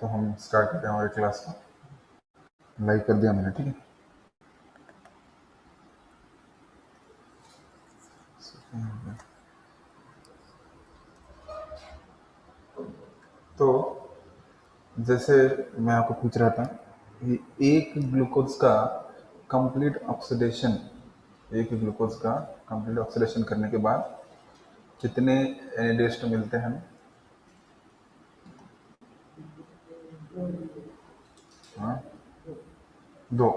तो हम स्टार्ट करते हैं हमारी क्लास को। लाइक कर दिया मैंने, ठीक है। तो जैसे मैं आपको पूछ रहा था कि एक ग्लूकोज का कंप्लीट ऑक्सीडेशन करने के बाद कितने एनएडीएच2 मिलते हैं हमें? हाँ, 2।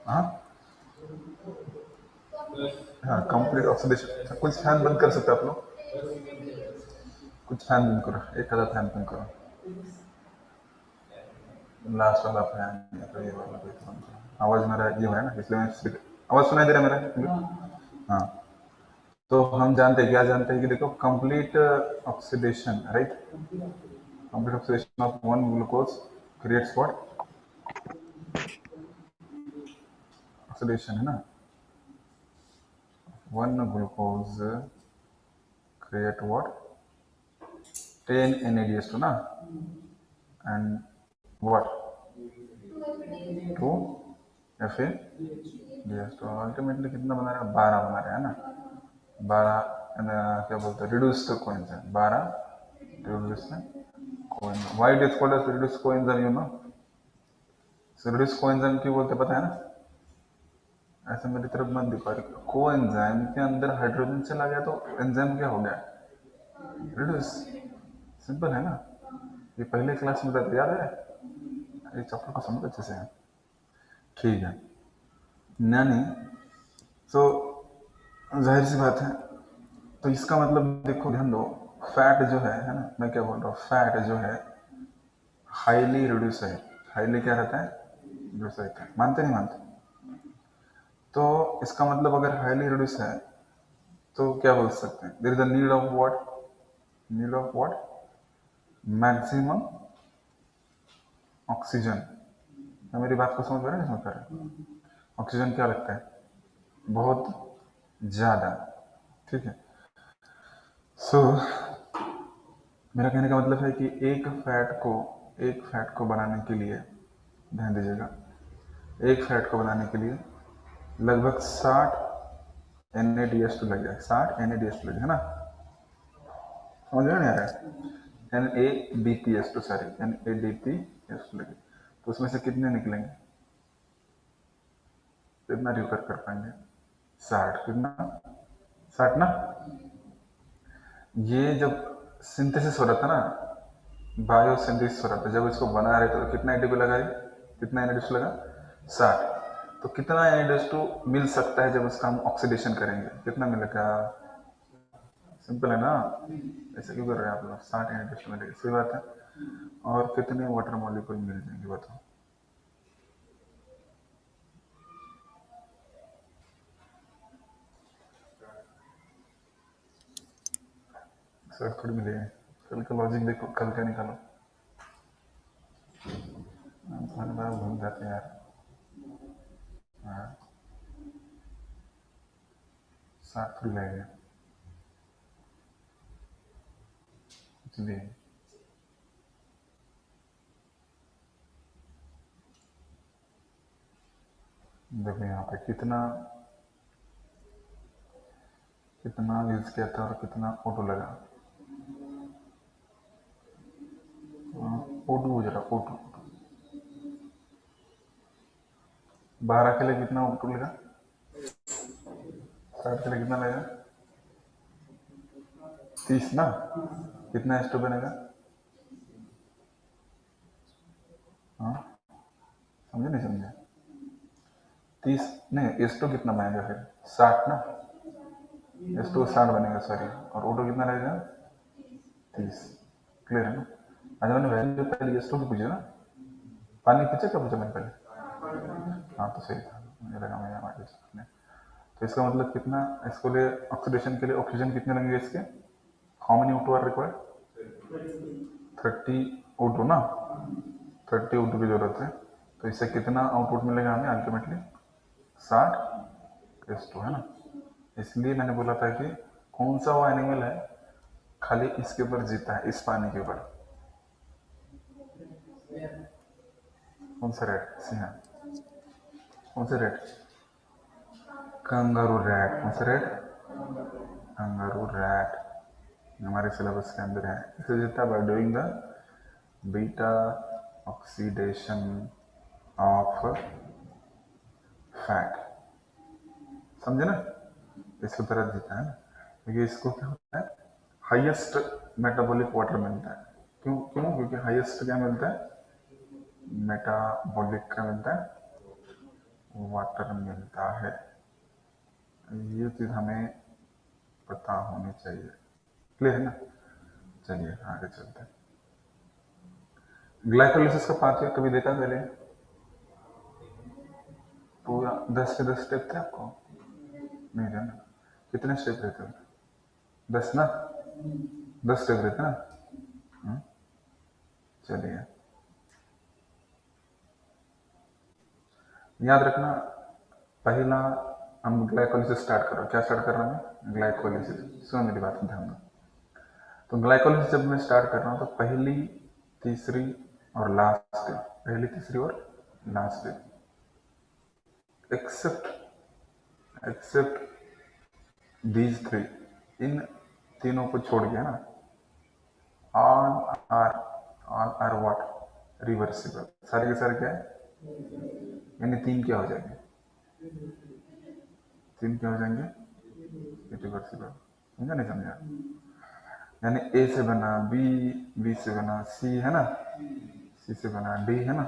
हाँ हाँ, कंप्लीट ऑक्सीडेशन। कुछ फैन बंद कर सकते हैं आप लोग? कुछ फैन बंद करो, एक आधा फैन बंद करो, लास्ट वाला फैन या फिर ये वाला कोई तो बंद करो। आवाज़ मेरा ये हो रहा है ना, इसलिए मैं आवाज़ सुनाई दे रहा है मेरा? हाँ। तो हम जानते हैं, क्या जानते हैं कि देखो, complete oxidation, right? Complete oxidation of one glucose creates what? Oxidation है ना, one glucose create what? 10 NADH2 ना, एंड व्हाट? 2 FADH2। अल्टीमेटली कितना बना रहा है? 12 बना रहा है ना। 12 क्या बोलते हैं, reduced coenzyme. 12 reduced coenzyme. Why it is called as reduced coenzyme, you know? Reduced coenzyme क्यों बोलते हैं पता है ना? ऐसे मेरी तरफ मत दिखा रही। कोएंजाइम के अंदर हाइड्रोजन चला गया तो एंजाइम क्या हो गया? रिड्यूस। सिंपल है ना। ये पहले क्लास में था, याद है? ये चैप्टर को समझ अच्छे से है, ठीक है। यानी तो जाहिर सी बात है, तो इसका मतलब देखो, ध्यान दो, फैट जो है ना, मैं क्या बोल रहा हूँ, फैट जो है हाईली रिड्यूस है। हाईली क्या रहता है? रिड्यूस रहता है। मानते नहीं मानते? तो इसका मतलब अगर हाईली रिड्यूस है तो क्या बोल सकते हैं? There is a need of what? Need of what? Maximum oxygen. क्या मेरी बात को समझ पा रहे हैं? समझ पा रहे हैं? ऑक्सीजन क्या लगता है? बहुत ज़्यादा, ठीक है। सो मेरा कहने का मतलब है कि एक फैट को बनाने के लिए, ध्यान दीजिएगा, एक फैट को बनाने के लिए लगभग 60 NADH2 लग जाए। 60 NADH2 लगे, है ना? समझ में नहीं आ रहा है? NADPH2, सॉरी, NADPH2 लगे। तो उसमें से कितने निकलेंगे? कितना रिकवर कर पाएंगे? 60। कितना? 60 ना। ये जब सिंथेसिस हो रहा था ना, बायोसिंथेसिस हो रहा था, जब इसको बना रहे थे तो कितना एटीपी लगा है? कितना एनएडीएच लगा? 60। तो कितना एनएडीएच2 मिल सकता है जब उसका हम ऑक्सीडेशन करेंगे? कितना मिलेगा? सिंपल है ना। ऐसे क्यों कर रहे हैं आप लोग? 60 एनएडीएच2 मिलेगा, सही बात है। और कितने वाटर मॉलिक्यूल मिल जाएंगे बताओ? सर थोड़ी मिलेगा। कल का लॉजिक देखो, कल का निकालो। हर बार भूल जाते हैं यार। हाँ, 60 थोड़ी लगेगा, इसलिए देखो यहाँ पे कितना कितना यूज किया था और कितना ऑटो लगा। O2 हो जरा, O2। 12 के लिए कितना O2 लगा? 60 के लिए कितना लगेगा? 30 ना। कितना H2 बनेगा? हाँ, समझे नहीं समझे? 30 नहीं, H2 कितना बनेगा फिर? 60 ना। H2 60 बनेगा, सॉरी। और O2 कितना लगेगा? 30। क्लियर है ना? अच्छा, मैंने वैल्यू पहले H2 की पूछी ना, पानी पीछे क्या पूछा मैंने पहले? हाँ, तो सही था, मुझे लगा मैं हमारे ने। तो इसका मतलब कितना, इसको लिए ऑक्सीडेशन के लिए ऑक्सीजन कितने लगेंगे इसके? How many O2 are required? 30 O2 ना। 30 O2 की जरूरत है। तो इससे कितना आउटपुट मिलेगा हमें अल्टीमेटली? 60H2, है ना। इसलिए मैंने बोला था कि कौन सा वो एनिमल है खाली इसके ऊपर जीता है, इस पानी के ऊपर? कौन सा रैट? सिंह? कौन सा रैट? Kangaroo rat. कौन सा रैट? Kangaroo rat. हमारे सिलेबस के अंदर है। इसे देता by doing the beta oxidation of fat. समझे ना? इसको तरह देता है ना, क्योंकि इसको क्या होता है, हाईएस्ट मेटाबॉलिक वाटर मिलता है। क्यों क्यों? क्योंकि हाईएस्ट क्या मिलता है? मेटाबॉलिक क्या मिलता है? वाटर मिलता है। ये चीज हमें पता होनी चाहिए। क्लियर है ना? चलिए आगे चलते हैं। ग्लाइकोलिसिस का पाथवे कभी देखा पहले? पूरा 10 के 10 स्टेप थे आपको? नहीं थे ना? कितने स्टेप रहते हैं? 10 ना? 10 स्टेप रहते ना? चलिए याद रखना, पहला हम ग्लाइकोलिसिस स्टार्ट कर रहे हैं। क्या स्टार्ट कर रहा हूँ मैं? ग्लाइकोलिसिस। सुनो मेरी बात ध्यान दो। तो ग्लाइकोलिसिस जब मैं स्टार्ट कर रहा हूँ तो पहली, तीसरी और लास्ट डे, पहली, तीसरी और last day, except these three, इन तीनों को छोड़ के ना, ऑल आर व्हाट? रिवर्सिबल। सारे के सारे क्या है? यानी तीन क्या हो जाएंगे? तीन क्या हो जाएंगे? रिवर्सिबल। समझा नहीं समझा? यानी ए से बना बी, बी से बना सी, है ना, सी से बना डी, है ना,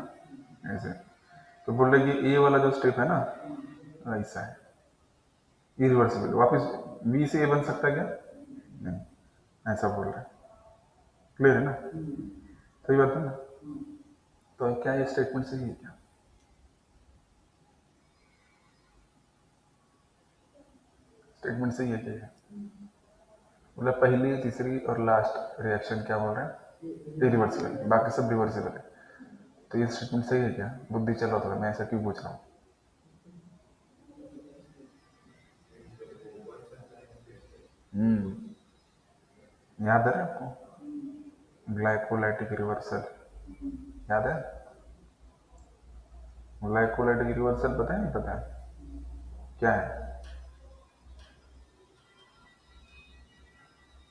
ऐसे। तो बोल रहे कि ए वाला जो स्टेप है ना, ऐसा है, इरिवर्सिबल। वापस बी से ए बन सकता है क्या? नहीं, ऐसा बोल रहे हैं। क्लियर है ना? सही बात है ना? तो क्या ये स्टेटमेंट सही है क्या? स्टेटमेंट सही है क्या? मतलब पहली, तीसरी और लास्ट रिएक्शन क्या बोल रहे हैं? इरिवर्सिबल, बाकी सब रिवर्सिबल है। तो ये स्टेटमेंट सही है क्या? बुद्धि चलो तो मैं ऐसा क्यों पूछ रहा हूँ? याद है आपको? ग्लाइकोलाइटिक रिवर्सल याद है? ग्लाइकोलाइटिक रिवर्सल पता है? नहीं पता है? क्या है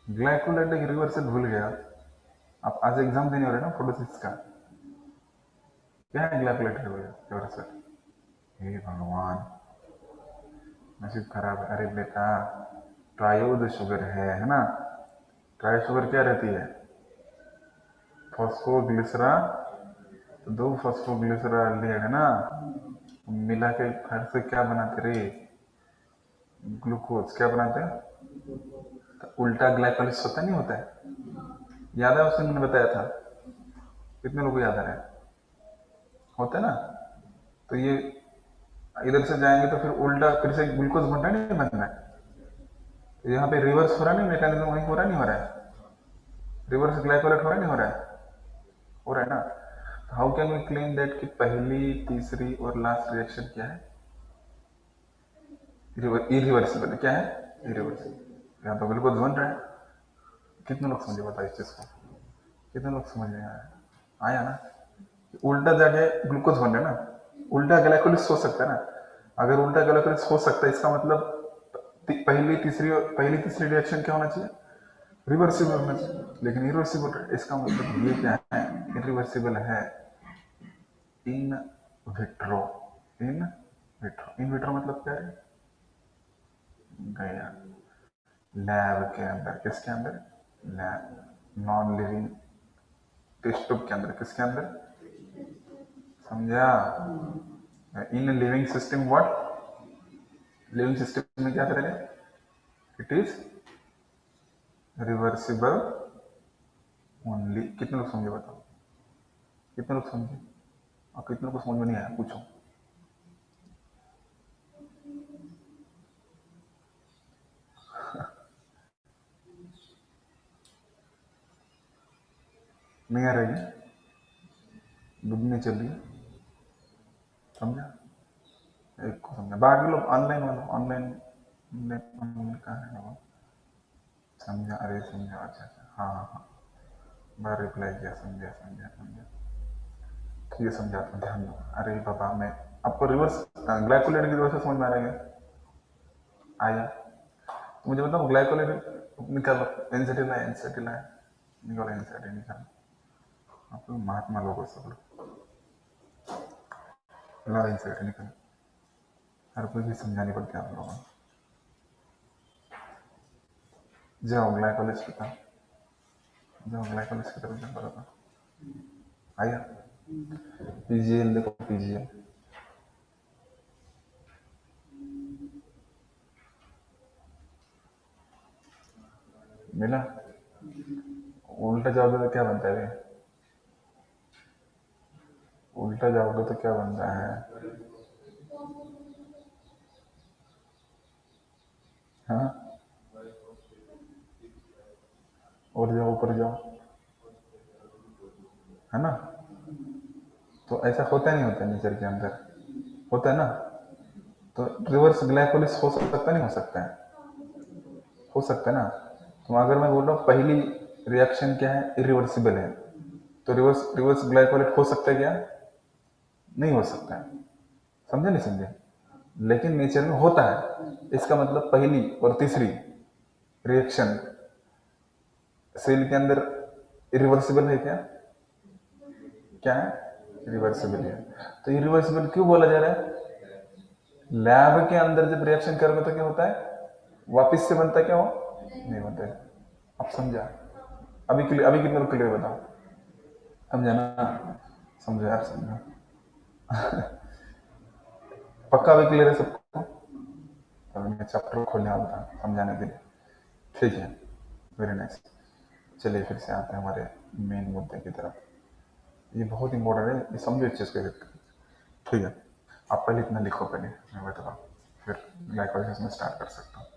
ग्लाइकोलाइटिक रिवर्सल? भूल गया आप? आज एग्जाम देने वाले ना फोटोसिस का। क्या है ग्लाइकोलाइटिक रिवर्सल? हे भगवान, नसीब खराब है। अरे बेटा, ट्रायोड शुगर है ना? ट्राई शुगर क्या रहती है? फॉस्फोग्लिसरा। तो दो फॉस्फोग्लिसरा लिए है ना, मिला के फिर से क्या बनाते रे? ग्लूकोज। क्या बनाते हैं? तो उल्टा ग्लाइकोलिसिस होता नहीं होता है? याद है? उसने मैंने बताया था। कितने लोगों को याद आ रहा है? होता है ना? तो ये इधर से जाएंगे तो फिर उल्टा फिर से ग्लूकोज बन रहा है, नहीं बन रहा है? तो यहाँ पे रिवर्स हो रहा नहीं, मैकेनिज्म वहीं हो रहा नहीं हो रहा है? रिवर्स ग्लाइकोलाइट हो रहा नहीं हो रहा है? हो रहा है ना? तो how can we claim that कि पहली, तीसरी और लास्ट रिएक्शन क्या है? इरिवर्सिबल। क्या है? इरिवर्सिबल। यहाँ तो ग्लूकोज बन रहा है। कितने लोग समझे बताइए इस चीज को? कितने लोग समझ में आया? आया ना? उल्टा जाके ग्लूकोज बन रहा है ना, उल्टा ग्लाइकोलिस हो सकता है ना? अगर उल्टा ग्लाइकोलिस हो सकता है, इसका मतलब पहली तीसरी रिएक्शन क्या होना चाहिए? रिवर्सिबल होना चाहिए। लेकिन इरिवर्सिबल है, इसका मतलब ये क्या है? इरिवर्सिबल है in vitro. In vitro. In vitro मतलब क्या है? गया लैब के अंदर। किसके अंदर? Lab, non living test tube के अंदर। किसके अंदर? समझा? In living system what? Living system में क्या करेंगे? It is reversible only. कितने लोग समझे बताओ? कितने लोग समझे? और कितने लोग को समझ में नहीं आया? पूछो। नहीं आ रही है? बुद्धि नहीं चल रही है? समझा? एक को समझा। बाकी लोग ऑनलाइन वाला, ऑनलाइन कहाँ है वो? समझा? अरे समझा, अच्छा अच्छा, हाँ हाँ हाँ, मैं रिप्लाई किया, समझा समझा समझा। ये समझाता हूँ, ध्यान दो। अरे बाबा, मैं आपको रिवर्स ग्लाइकोलाइड की रिवर्स समझ में आ रहा है क्या? आया? तो मुझे बताओ ग्लाइकोलाइड निकालो, एनसेटिल है, एनसेटिल है, निकालो एनसेटिल, निकालो। आप लोग महात्मा लोग हो सब लोग, ला एनसेटिल निकालो। हर कोई भी समझानी पड़ती है आप लोगों को। जाओ ग्लाइकोलाइड की तरफ, जाओ ग्लाइकोलाइड की तरफ जाओ, बराबर। आया? पीजीएल देखो, पीजीएल मिला। उल्टा जाओगे तो क्या बनता है? उल्टा जाओगे तो क्या बनता है? हाँ, और जाओ, ऊपर जाओ, है ना? तो ऐसा होता नहीं, होता नेचर के अंदर, होता है ना? तो रिवर्स ग्लाइकोलिस हो सकता नहीं, हो सकता है? हो सकता है ना? तो अगर मैं बोल रहा हूँ पहली रिएक्शन क्या है, इरिवर्सिबल है, तो रिवर्स रिवर्स ग्लाइकोलाइट हो सकता है क्या? नहीं हो सकता है। समझे नहीं समझे? लेकिन नेचर में होता है। इसका मतलब पहली और तीसरी रिएक्शन सेल के अंदर इरिवर्सिबल है क्या? क्या है? इरिवर्सिबल है। तो इरिवर्सिबल क्यों बोला जा रहा है? लैब के अंदर जब रिएक्शन करोगे तो क्या होता है? वापिस से बनता है क्या? वो नहीं बनता है। अब समझा? अभी क्लियर, अभी कितना क्लियर बताओ? समझा ना? समझो यार, समझो। पक्का अभी क्लियर है सबको? तो मैं चैप्टर खोलने वाला था समझाने के लिए। ठीक है, वेरी नाइस। चलिए फिर से आते हैं हमारे मेन मुद्दे की तरफ। ये बहुत इंपॉर्टेंट है, ये समझो इस चीज़ को। ठीक है, आप पहले इतना लिखो, पहले मैं बता रहा हूँ, फिर लाइक में स्टार्ट कर सकता हूँ।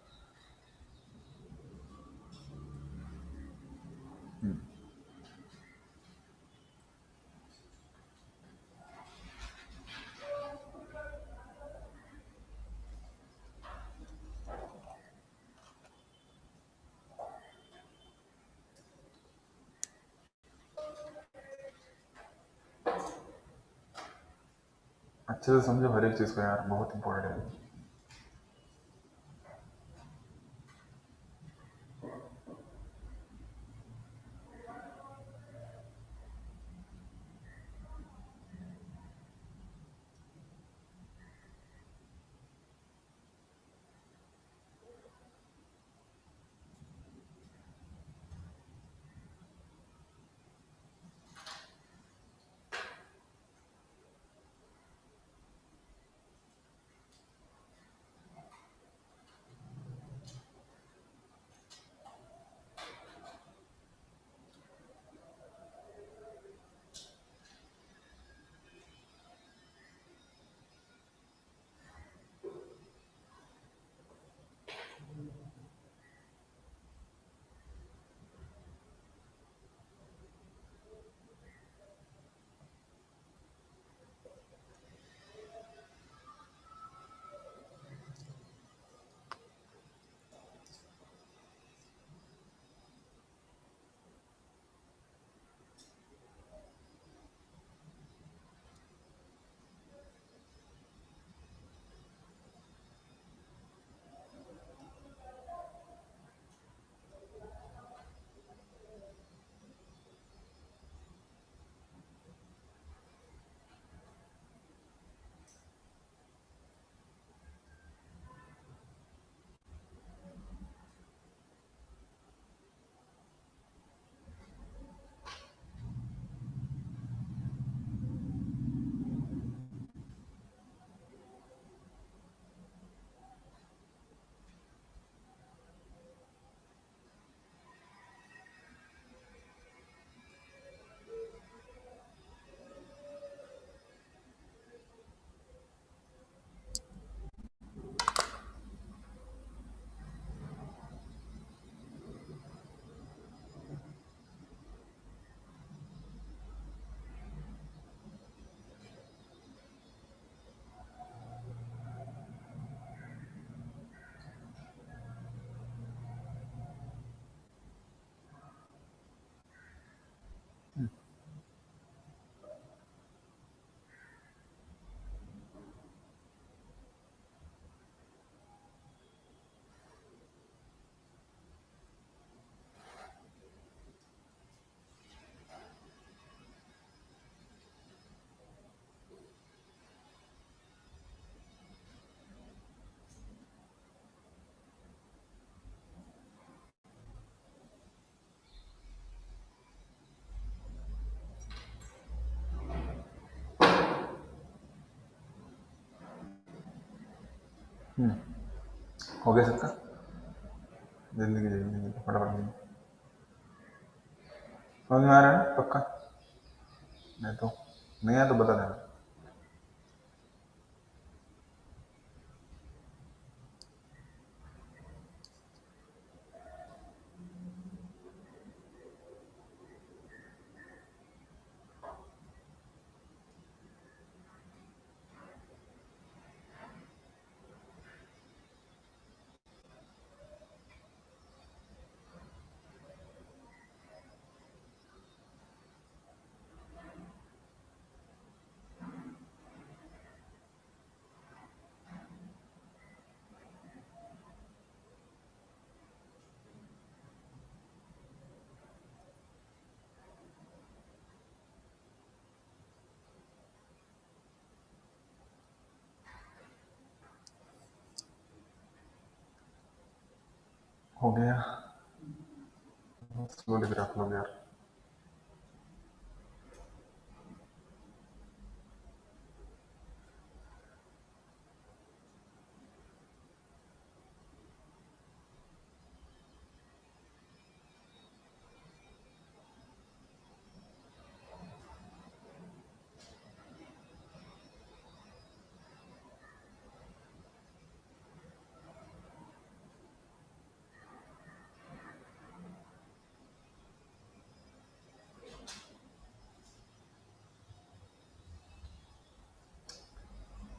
अच्छे से समझो हर एक चीज़ को यार, बहुत इंपॉर्टेंट है। हम्म, हो गया सबका? जल्दी की जल्दी जल्दी फटाफट जल्दी। समझ में आ रहा है ना पक्का? नहीं तो नहीं आया तो बता देना। हो गया। स्लोली ग्राफ लो यार।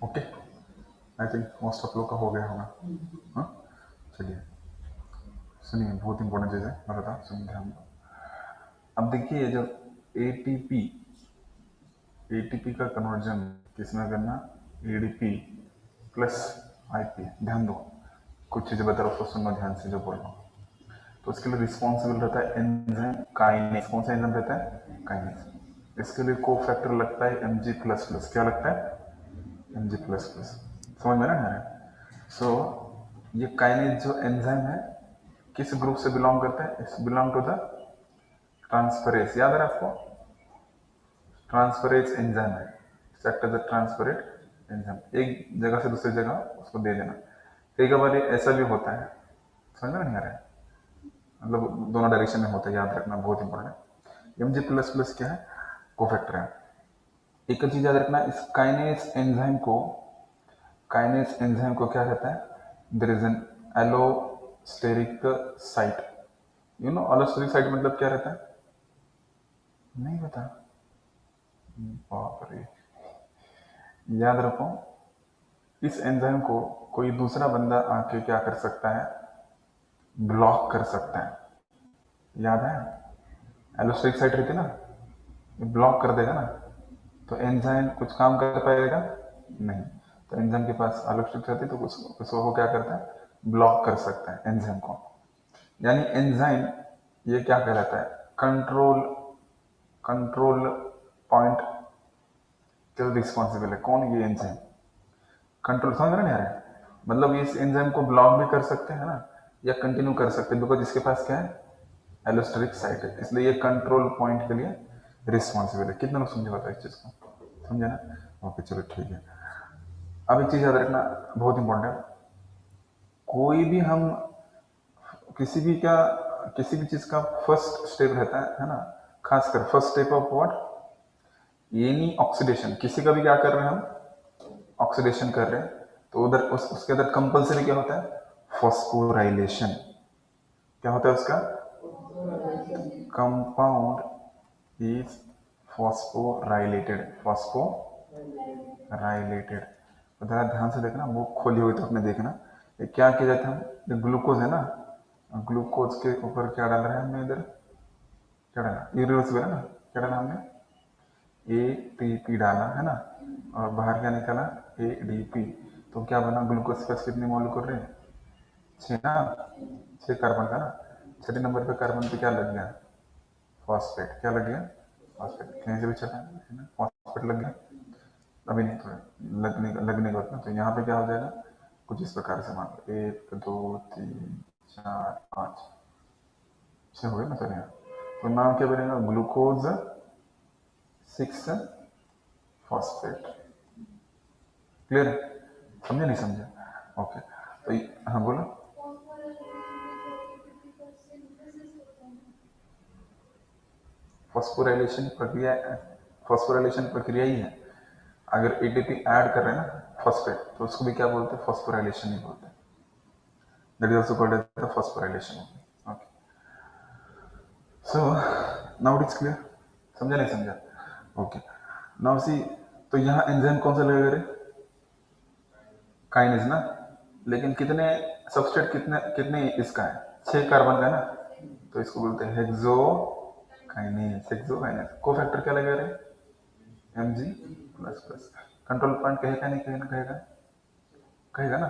Okay, I think most of लोग का हो गया होगा। हाँ, चलिए सुनिए, बहुत इंपॉर्टेंट चीज़ है, मैं बता सुनिए ध्यान दो। अब देखिए ये जो एटीपी एटीपी का कन्वर्जन किसमें करना? ADP plus IP. ध्यान दो, कुछ चीज़ें बता रहा हूँ, उसको सुनो ध्यान से जो बोल रहा हूँ। तो उसके लिए रिस्पॉन्सिबल रहता है एंजाइम काइनेज। कौन सा एंजाइम रहता है? काइनेज। इसके लिए को फैक्टर लगता है एमजी प्लस प्लस। क्या लगता है? MG plus plus. समझ में ना है? सो ये काइनेज जो एंजाइम है किस ग्रुप से बिलोंग करता है? Its belong to the transferase. याद है आपको? ट्रांसफरेज एंजाइम है, act as a transferase enzyme. एक जगह से दूसरी जगह उसको दे देना। कई बार ये ऐसा भी होता है, समझ में नहीं आ रहा है? मतलब दोनों डायरेक्शन में होता है, याद रखना बहुत इंपॉर्टेंट है। एम जी प्लस प्लस क्या है? कोफैक्टर है। एक चीज याद रखना, इस काइनेज एंजाइम को क्या कहता है? There is an allosteric site. You know allosteric site मतलब क्या रहता है? नहीं पता? बाप रे, याद रखो, इस एंजाइम को कोई दूसरा बंदा आके क्या कर सकता है? ब्लॉक कर सकता है। याद है? एलोस्टेरिक साइट रहती है ना, ये ब्लॉक कर देगा ना, तो एंजाइम कुछ काम कर पाएगा नहीं। तो एंजाइम के पास एलोस्टेरिक रहती है तो उसको वो क्या करता है? ब्लॉक कर सकता है एंजाइम को। यानी एंजाइम ये क्या कहलाता है? कंट्रोल कंट्रोल पॉइंट के रिस्पॉन्सिबल है। कौन? ये एंजाइम। कंट्रोल, समझ में नहीं आ रहा है? मतलब ये इस एंजाइम को ब्लॉक भी कर सकते हैं ना, या कंटिन्यू कर सकते हैं, बिकॉज इसके पास क्या है? एलोस्टेरिक साइट है, इसलिए ये कंट्रोल पॉइंट के लिए रिस्पॉन्सिबल है। कितने लोग समझे बताओ इस चीज को? समझे ना? ओके चलो ठीक है। अब एक चीज याद रखना, बहुत इंपॉर्टेंट है। कोई भी हम किसी भी क्या किसी भी चीज का फर्स्ट स्टेप रहता है ना, खासकर first step of what? Any oxidation. किसी का भी क्या कर रहे हैं हम? ऑक्सीडेशन कर रहे हैं। तो उधर उसके अंदर कंपल्सरी क्या होता है? फॉस्फोराइलेशन। क्या होता है उसका? Compound is phosphorylated. तो जरा ध्यान से देखना, बुक खोली हुई तो आपने देखना। ये क्या किया जाता है? ये ग्लूकोज है ना, ग्लूकोज के ऊपर क्या डाल रहे हैं हमने इधर? क्या डाला? इरिवर्सिबल है ना? क्या डाला हमने? ए टी पी डाला है ना, और बाहर क्या निकला? A D P. तो क्या बना? ग्लूकोज के पास कितने मॉलिक्यूल रहे? 6 ना, 6 कार्बन का ना। छठे नंबर पे कार्बन पे क्या लग गया? फॉस्फेट। क्या लग गया? फॉस्फेट। कहीं से भी चला है ना, फॉस्फेट लग गया। अभी नहीं, थोड़ा लगने का ना, तो यहाँ पे क्या हो जाएगा? कुछ इस प्रकार से मान लो 1 2 3 4 5 6 हो गए ना सर यहाँ। तो नाम क्या बनेगा? Glucose 6 phosphate. क्लियर है? समझे नहीं समझे? ओके, तो हाँ बोलो। फॉस्फोराइलेशन प्रक्रिया ही है। अगर एटीपी ऐड कर रहे हैं ना फॉस्फेट, तो उसको भी क्या बोलते हैं? फॉस्फोराइलेशन ही बोलते हैं। That is also called as phosphorylation. Okay, so now it's clear. समझा नहीं समझा? ओके, नाउ सी, तो यहाँ एंजाइम कौन सा लगेगा रे? काइनेज ना। लेकिन कितने सबस्ट्रेट, कितने कितने इसका है? 6 कार्बन का ना, तो इसको बोलते हैं hexo kinase. Hexo kinase cofactor क्या लगेगा रे? Mg++। कंट्रोल पॉइंट कहेगा नहीं कहेगा? कहेगा कहेगा ना।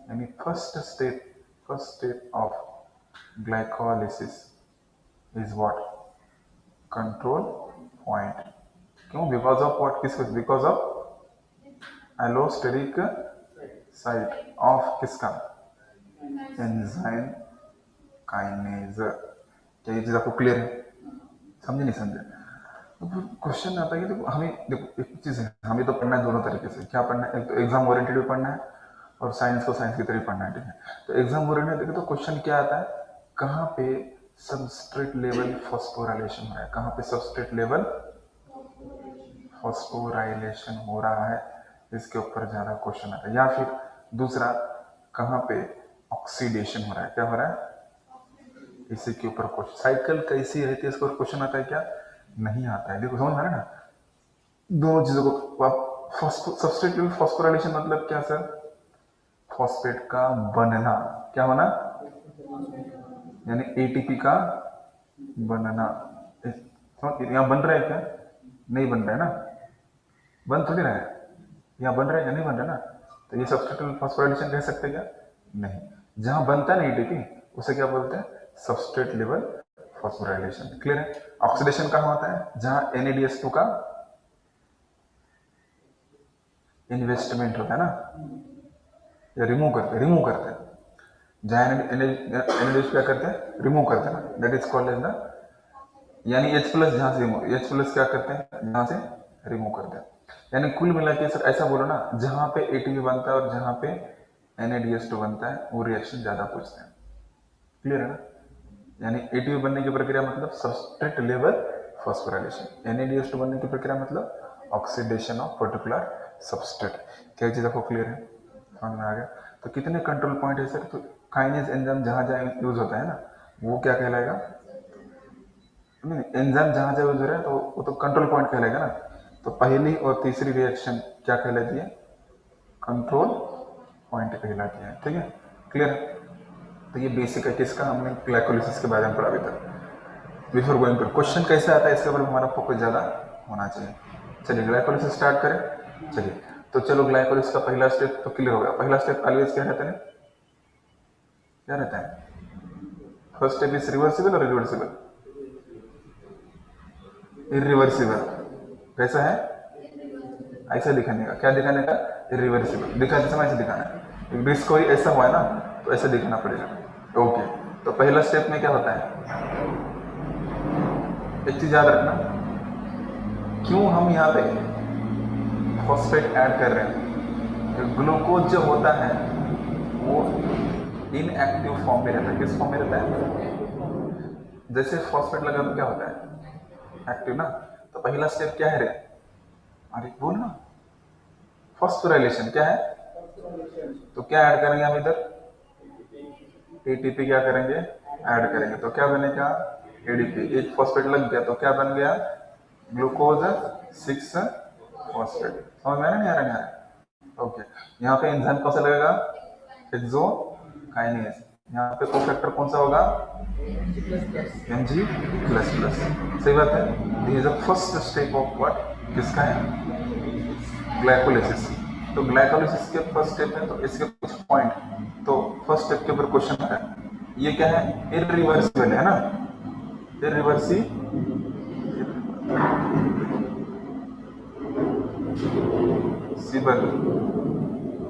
यानी first step of glycolysis is what? Control point. क्यों? Because of what? किस? Because of allosteric site of किसका? Enzyme kinase. क्या ये चीज आपको क्लियर है? समझे नहीं समझे? तो क्वेश्चन आता है कि देखो हमें, देखो एक चीज है, हमें तो पढ़ना है दोनों तरीके से। क्या पढ़ना है? एक तो एग्जाम ओरिएंटेड भी पढ़ना है और साइंस को साइंस की तरह पढ़ना है, ठीक है? तो एग्जाम ओरिएंटेड देखो तो क्वेश्चन क्या आता है? कहाँ पे सबस्ट्रेट लेवल फॉस्फोराइलेशन हो रहा है? कहाँ पे सबस्ट्रेट लेवल फॉस्फोराइलेशन हो रहा है? इसके ऊपर ज्यादा क्वेश्चन आता है। या फिर दूसरा, कहाँ पे ऑक्सीडेशन हो रहा है? क्या हो रहा है? इसी के ऊपर क्वेश्चन। साइकिल कैसी रहती है, इसके ऊपर क्वेश्चन आता है क्या? नहीं आता है। देखो समझ आ रहा है ना दोनों चीजों को। सबस्ट्रेट लेवल फॉस्फोराइलेशन मतलब क्या सर? फॉस्फेट का बनना। क्या होना? यानी एटीपी का बनना। यहाँ बन रहा है क्या? नहीं बन रहा है ना। बन थोड़ी रहा है। यहाँ बन रहा है क्या? नहीं बन रहा है ना। तो ये सबस्ट्रेट लेवल फॉस्फोराइलेशन कह सकते हैं क्या? नहीं। जहां बनता है ना एटीपी, उसे क्या बोलते हैं? Substrate level phosphorylation. क्लियर है? ऑक्सीडेशन कहाँ होता है? जहां NADH2 का इन्वेस्टमेंट होता है ना, या रिमूव करते हैं। जहां NADH क्या करते हैं? रिमूव करते हैं ना, that is called as the, यानी H+ जहां से रिमूव, H+ क्या करते हैं? जहां से रिमूव करते हैं। यानी कुल मिला के सर ऐसा बोलो ना, जहां पे ATP बनता है और जहां पे NADH2 बनता है, वो रिएक्शन ज्यादा पूछते हैं। क्लियर है ना? यानी ATP बनने की प्रक्रिया मतलब सबस्ट्रेट लेवल फॉस्फोराइलेशन, NADH2 बनने की प्रक्रिया मतलब ऑक्सीडेशन ऑफ पर्टिकुलर सबस्ट्रेट। क्या चीज आपको क्लियर है? समझ में आ गया? तो कितने कंट्रोल पॉइंट है सर? तो काइनेज एंजाइम जहां जहां यूज होता है ना, वो क्या कहलाएगा? नहीं, एंजाइम जहां जहां यूज हो रहा है तो वो तो कंट्रोल पॉइंट कहलाएगा ना। तो पहली और तीसरी रिएक्शन क्या कहलाती है? कंट्रोल पॉइंट कहलाती है। ठीक है? क्लियर? तो ये बेसिक है किसका? हमने ग्लाइकोलिसिस के बारे में पढ़ा अभी तक। बिफोर गोइंग टू क्वेश्चन कैसे आता है, इसके ऊपर हमारा फोकस ज्यादा होना चाहिए। चलिए ग्लाइकोलिसिस स्टार्ट करें। चलिए, तो चलो ग्लाइकोलिसिस का पहला स्टेप तो क्लियर हो गया। पहला स्टेप ऑलवेज क्या रहता है? क्या रहता है? फर्स्ट स्टेप इज रिवर्सिबल और रिवर्सिबल? इरिवर्सिबल। कैसा है? ऐसा दिखाने का। क्या दिखाने का? इरिवर्सिबल। दिखाते समय ऐसे दिखाना है। डिस्क कोई ऐसा हुआ है ना, तो ऐसे दिखाना पड़ेगा। ओके, तो पहला स्टेप में क्या होता है? एक चीज याद रखना, क्यों हम यहाँ पे फॉस्फेट ऐड कर रहे हैं? ग्लूकोज जो होता है वो इनएक्टिव फॉर्म में रहता है। किस फॉर्म में रहता है? जैसे फॉस्फेट लगा तो क्या होता है? एक्टिव ना। तो पहला स्टेप क्या है रे? अरे बोल ना। फॉस्फोराइलेशन क्या है? तो क्या ऐड करेंगे हम इधर? ATP क्या करेंगे? ऐड करेंगे। तो क्या बनेगा? ADP। एक फॉस्फेट लग गया तो क्या बन गया? Glucose 6 phosphate. समझ में आ रहा नहीं आ रहा? ओके, यहाँ पे एंजाइम कौन सा लगेगा? हेक्सोकाइनेज। यहाँ पे कोफैक्टर कौन सा होगा? Mg++। सही बात है। This is the first step of what? किसका है? ग्लाइकोलिसिस। तो ग्लाइकोलिसिस के फर्स्ट स्टेप है, तो इसके कुछ पॉइंट, तो फर्स्ट स्टेप के ऊपर क्वेश्चन है। ये क्या है? इरिवर्सिबल है ना। Irreversible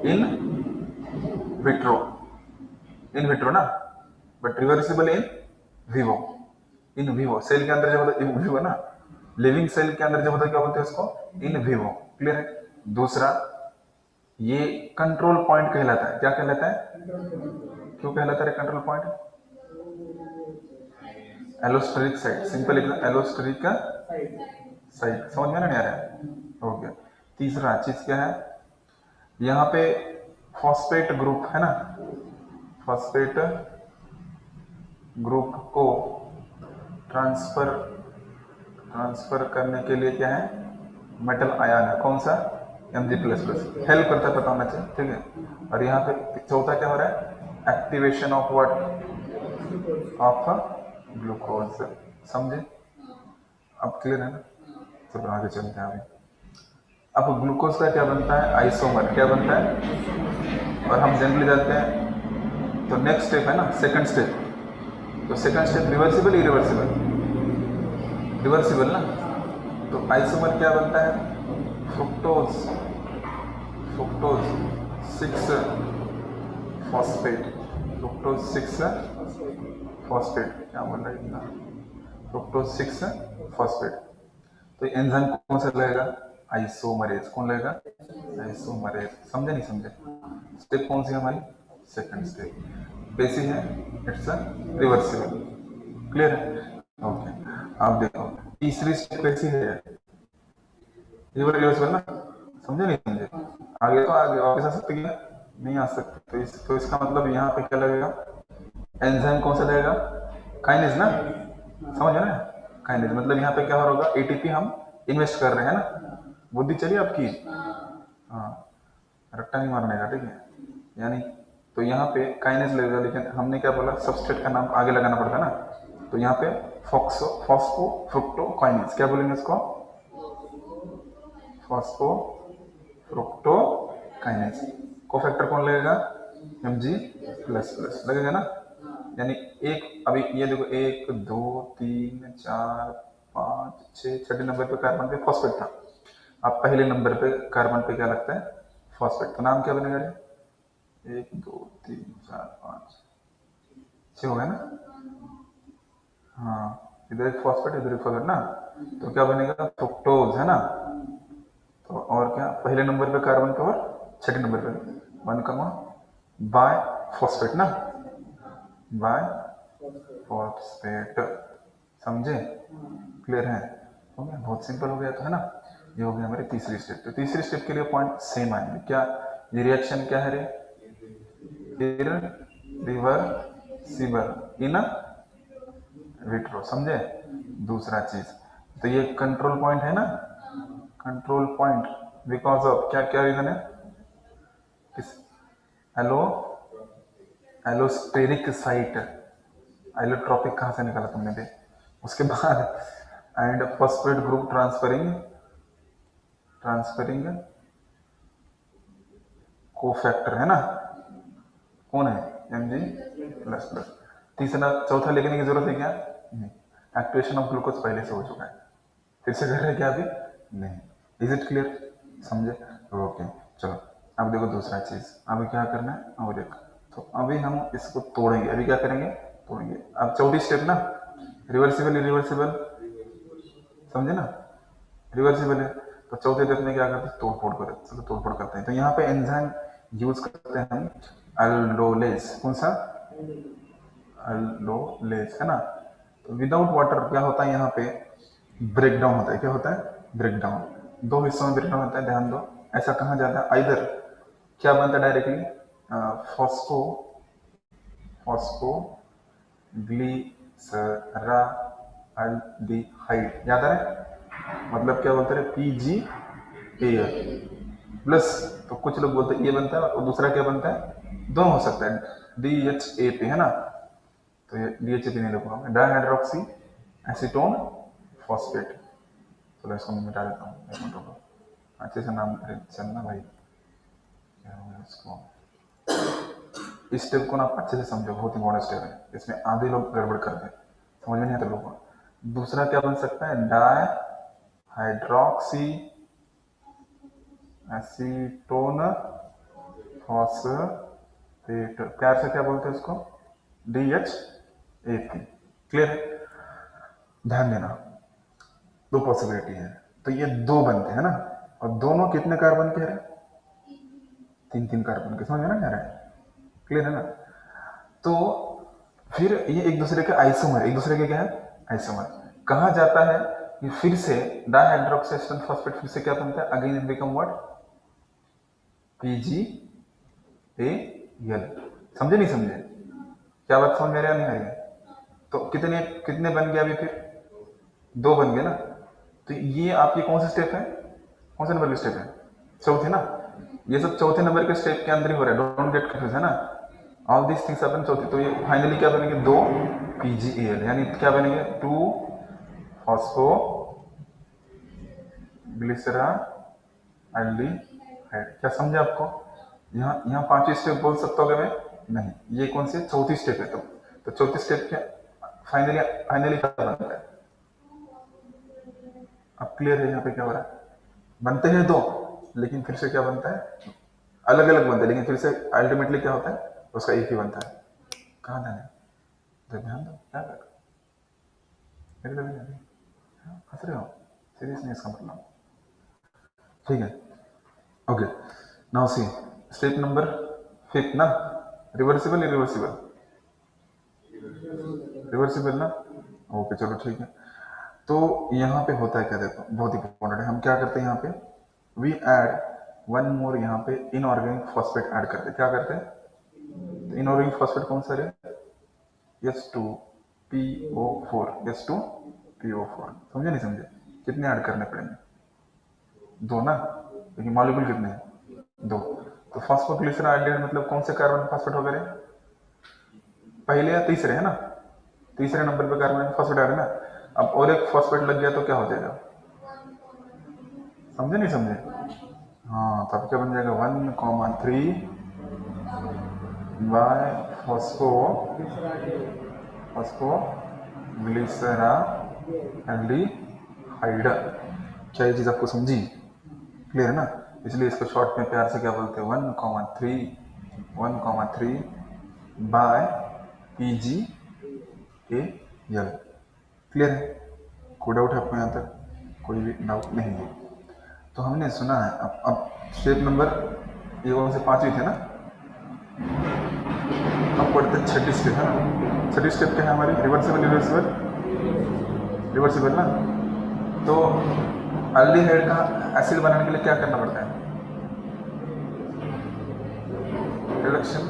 in vitro. In vitro ना, but reversible in vivo. In vivo cell के अंदर जब होता है, विवो ना, लिविंग सेल के अंदर जब होता है क्या बोलते हैं उसको? In vivo. क्लियर है? दूसरा, ये कंट्रोल पॉइंट कहलाता है। क्या कहलाता है? क्यों कहलाता है control point? Allosteric site, simple allosteric का साइट। समझ में नहीं आ रहा है? हो गया। तीसरा चीज क्या है, यहाँ पे फॉस्फेट ग्रुप है ना, फॉस्फेट ग्रुप को ट्रांसफर ट्रांसफर करने के लिए क्या है, मेटल आयन है। कौन सा? Mg++। हेल्प करता है, पता होना चाहिए, ठीक है। और यहाँ पे चौथा क्या हो रहा है, activation of what, of glucose. समझे? अब क्लियर है ना? चलो आगे चलते हैं। अभी अब ग्लूकोज का क्या बनता है, आइसोमर। क्या बनता है? और हम जनरली जानते हैं, तो नेक्स्ट स्टेप है ना, सेकंड स्टेप। तो second step reversible, irreversible? Reversible ना। तो आइसोमर क्या बनता है, fructose, fructose 6 phosphate, fructose 6 phosphate. क्या बोल रहा है इतना, फ्रुक्टोज 6 फॉस्फेट। तो एंजाइम कौन सा लगेगा, आइसोमरेज। कौन लगेगा, आइसोमरेज। समझे नहीं समझे? स्टेप कौन सी है हमारी, सेकंड स्टेप। बेसिक है, इट्स रिवर्सिबल। क्लियर है? ओके। अब देखो तीसरी स्टेप कैसी है, रिवर्सिबल ना। समझे नहीं समझे? आगे तो आगे वापस आ सकते क्या, नहीं आ सकते। तो इसका मतलब यहाँ पे क्या लगेगा, एंजाइम कौन सा लगेगा, काइनेज ना। समझ रहे हैं? काइनेज मतलब यहाँ पे क्या होगा, एटीपी हम इन्वेस्ट कर रहे हैं ना। बुद्धि चलिए आपकी, हाँ, रट्टा नहीं मारने का, ठीक है। यानी तो यहाँ पे काइनेज लगेगा, लेकिन हमने क्या बोला, सबस्ट्रेट का नाम आगे लगाना पड़ता है ना। तो यहाँ पे फॉस्फो फ्रुक्टो काइनेज, क्या बोलेंगे इसको, फॉस्फो फ्रुक्टो काइनेज। कोफैक्टर कौन लगेगा, Mg++ लगेगा ना। यानी एक, अभी ये देखो 1 2 3 4 5 6, छठे नंबर पे कार्बन पे फॉस्फेट था। अब पहले नंबर पे कार्बन पे क्या लगता है, फॉस्फेट। तो नाम क्या बनेगा रे, 1 2 3 4 5 6 हो गया ना। हाँ, इधर एक फॉस्फेट, इधर एक फॉस्फेट ना। तो क्या बनेगा, फ्रुक्टोज है ना। तो और क्या, पहले नंबर पे कार्बन पे और छठे नंबर पे 1 कमा बाय फॉस्फेट ना, बाय फॉस्फेट। समझे? क्लियर है? हो गया, बहुत सिंपल हो गया तो है ना। ये हो गया हमारी तीसरी स्टेप। तो तीसरी स्टेप के लिए पॉइंट सेम आएंगे। क्या ये रिएक्शन क्या है रे, रिवर्सिबल इन विट्रो। समझे? दूसरा चीज, तो ये कंट्रोल पॉइंट है ना, कंट्रोल पॉइंट बिकॉज ऑफ क्या क्या रीजन है, किस, एलो एलोस्टेरिक साइट। एलोट्रॉपिक कहां से निकाला तुमने भी? उसके बाद and phosphate group transferring transferring cofactor है ना। कौन है, Mg++। तीसरा चौथा लिखने की जरूरत है क्या, नहीं। एक्टिवेशन ऑफ ग्लूकोज पहले से हो चुका है, फिर से कर रहे हैं क्या अभी, नहीं। Is it clear? समझे? ओके। चलो अब देखो दूसरा चीज, अभी क्या करना है, और एक, तो अभी हम इसको तोड़ेंगे। अभी क्या करेंगे, तोड़ेंगे। अब चौथी स्टेप ना, रिवर्सिबल इरिवर्सिबल। समझे ना? रिवर्सिबल है, तो चौथे स्टेप में क्या करते हैं, तोड़ फोड़ कर, चलो तोड़ फोड़ करते हैं। तो यहाँ पे एंजाइम यूज करते हैं हम अल्डोलेज। कौन सा, अल्डोलेज है ना। तो विदाउट वाटर क्या होता है, यहाँ पे ब्रेक डाउन होता है। क्या होता है, ब्रेक डाउन। दो हिस्सों में ब्रेक डाउन होता है, ध्यान दो। ऐसा कहा जाता है, आइदर क्या बनता है डायरेक्टली, फॉस्फो फॉस्फो ग्लीसराल्डिहाइड। याद है, मतलब क्या बोलते हैं, Pg+ तो कुछ लोग बोलते हैं ये बनता है, और दूसरा क्या बनता है, दोनों हो सकता है, DHAP है ना। तो ये DHAP नहीं लिखूंगा मैं, डाइहाइड्रोक्सी एसीटोन फॉस्फेट। चलो इसको मैं मिटा देता हूँ, एक मिनट रुको, अच्छे से नाम चलना भाई। क्या होगा इसको, इस स्टेप को ना आप अच्छे से समझो, बहुत इंपॉर्टेंट स्टेप है। इसमें आधे लोग गड़बड़ करते हैं, समझ में नहीं आता लोगों को। दूसरा क्या बन सकता है, डाई हाइड्रोक्सी एसीटोन फॉस्फेट, प्यार से क्या बोलते हैं उसको, DHAP। क्लियर? ध्यान देना, दो पॉसिबिलिटी है, तो ये दो बनते हैं ना, और दोनों कितने कार्बन के हैं, तीन तीन कार्बन के, समझ में ना क्या रहा है, क्लियर है ना। तो फिर ये एक दूसरे के आइसोमर, एक दूसरे के क्या है आइसोमर, कहा जाता है कि फिर से डाइहाइड्रोक्साइड फॉस्फेट फिर से क्या बनता है, again it become what, PgAl। समझे नहीं समझे, क्या बात समझ में आ रही है? तो कितने कितने बन गया अभी, फिर दो बन गए ना। तो ये आपकी कौन सी स्टेप है, कौन से नंबर की स्टेप है, चौथे ना। ये सब चौथे नंबर के स्टेप के अंदर ही हो रहा है, डोंट गेट कंफ्यूज, है ना। ऑल दिस थिंग्स हैपन चौथे। तो ये फाइनली क्या बनेंगे, दो PgAl, यानी क्या बनेंगे, 2 फॉस्फो ग्लिसराल्डिहाइड। क्या समझे आपको, यहाँ यहाँ पांचवी स्टेप बोल सकता हूँ मैं, नहीं, ये कौन सी चौथी स्टेप है। तो चौथी स्टेप क्या फाइनली फाइनली क्या बनता है, अब क्लियर है यहाँ पे क्या हो रहा है, बनते हैं दो लेकिन फिर से क्या बनता है, अलग अलग बनते हैं, लेकिन फिर से अल्टीमेटली क्या होता है, उसका एक ही बनता है। कहाँ ध्यान है, तो ध्यान दो, क्या कर हंस रहे हो, सीरियस नहीं इसका मतलब, ठीक है। Okay, now see step number 5 ना, रिवर्सिबल इरिवर्सिबल, रिवर्सिबल ना, ओके चलो ठीक है। तो यहाँ पे होता है क्या, देखो बहुत इंपॉर्टेंट है, हम क्या करते हैं यहाँ पे, वी ऐड वन मोर, यहाँ पे इनऑर्गेनिक फॉस्फेट ऐड करते हैं, क्या करते हैं, तो इनऑर्गेनिक फॉस्फेट कौन सा है, H2PO4, H2PO4, समझे नहीं समझे, कितने ऐड करने पड़ेंगे, दो ना, लेकिन मॉलिक्यूल कितने हैं, दो। तो फॉस्फोग्लिसराल्डिहाइड मतलब कौन से कार्बन फॉस्फेट हो गए, पहले या तीसरे, है ना, तीसरे नंबर पे कार्बन फॉस्फेट ऐड है ना। अब और एक फॉस्फेट लग गया तो क्या हो जाएगा, समझे नहीं समझे, हाँ, तब क्या बन जाएगा, 1,3 बाय फॉस्फोग्लिसराल्डिहाइड। क्या ये चीज आपको समझी, क्लियर है ना। इसलिए इसको शॉर्ट में प्यार से क्या बोलते हैं, 1,3 बाय PgAl, क्लियर है। कोई डाउट है आपको यहाँ तक, कोई भी डाउट नहीं है। तो हमने सुना है, अब स्टेप नंबर ये कौन से पांचवी थे ना, अब पढ़ते हैं छठी स्टेप, है ना। छठी स्टेप क्या है हमारी, रिवर्सिबल रिवर्सिबल रिवर्सिबल ना। तो अल्डिहाइड का एसिड बनाने के लिए क्या करना पड़ता है, रिडक्शन,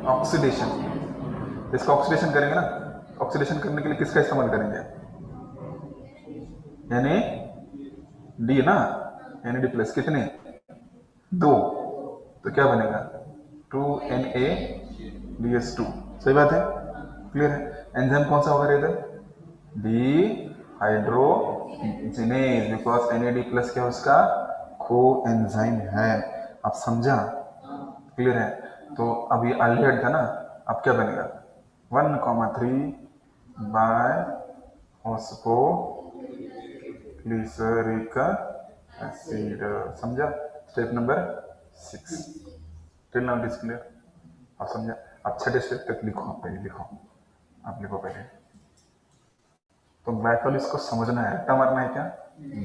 ऑक्सीडेशन। इसका ऑक्सीडेशन करेंगे ना, ऑक्सीडेशन करने के लिए किसका इस्तेमाल करेंगे, NAD ना, NAD+, कितने, दो, तो क्या बनेगा, 2NADH2, सही बात है, क्लियर है। एंजाइम कौन सा होगा इधर, डिहाइड्रोजिनेज, बिकॉज NAD+ क्या उसका को एंजाइम है, आप समझा, क्लियर है। तो अभी अल्डिहाइड था ना, अब क्या बनेगा, 1,3 बाय फॉस्फोग्लिसरिक एसिड, समझा, step number 6, till now it is clear, आप समझा। आप छठे स्टेप तक लिखो, आप पहले लिखो, आप लिखो पहले। तो ग्लाइकोल इसको समझना है, रट्टा मारना है क्या,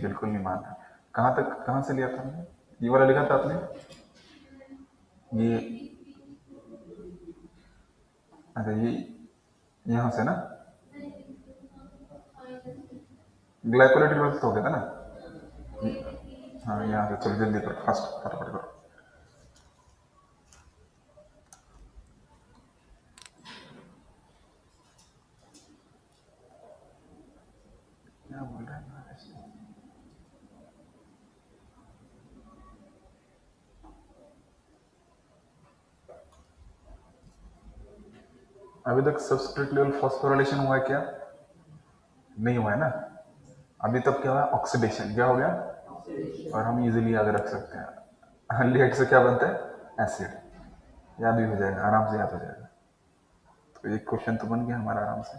बिल्कुल नहीं मारना। कहाँ तक, कहाँ से लिया था हमने, ये वाला लिखा था आपने, ये, अच्छा ये यहाँ से ना, ग्लाइकोलेटेड हो गया था ना, हाँ यहाँ से, चलो जल्दी करो, फास्ट फटाफट करो। क्या बोल रहे हैं, अभी तक सबस्ट्रेट लेवल फॉस्फोराइलेशन हुआ है क्या, नहीं हुआ है ना। अभी तक क्या हुआ, ऑक्सीडेशन, क्या हो गया, और हम इजीली याद रख सकते हैं, अल्डिहाइड से क्या बनता है, एसिड, याद भी हो जाएगा, आराम से याद हो जाएगा। तो एक क्वेश्चन तो बन गया हमारा आराम से।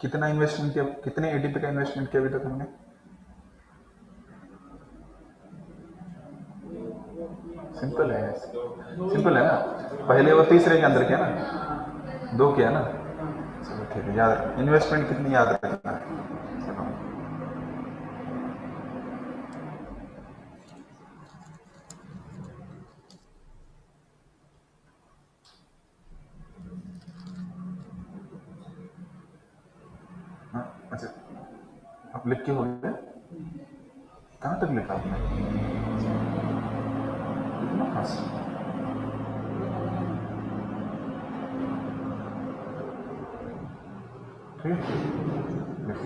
कितना इन्वेस्टमेंट किया, कितने ATP का इन्वेस्टमेंट किया अभी तक हमने, सिंपल है, सिंपल है ना। पहले और तीसरे के अंदर किया ना, दो किया ना। चलो ठीक है, याद रख, इन्वेस्टमेंट कितनी याद रखना है। चलो हाँ, अच्छा अब लिख के हो गया। कहाँ तक लिखा आपने, इतना फास्ट। ठीक है लिख।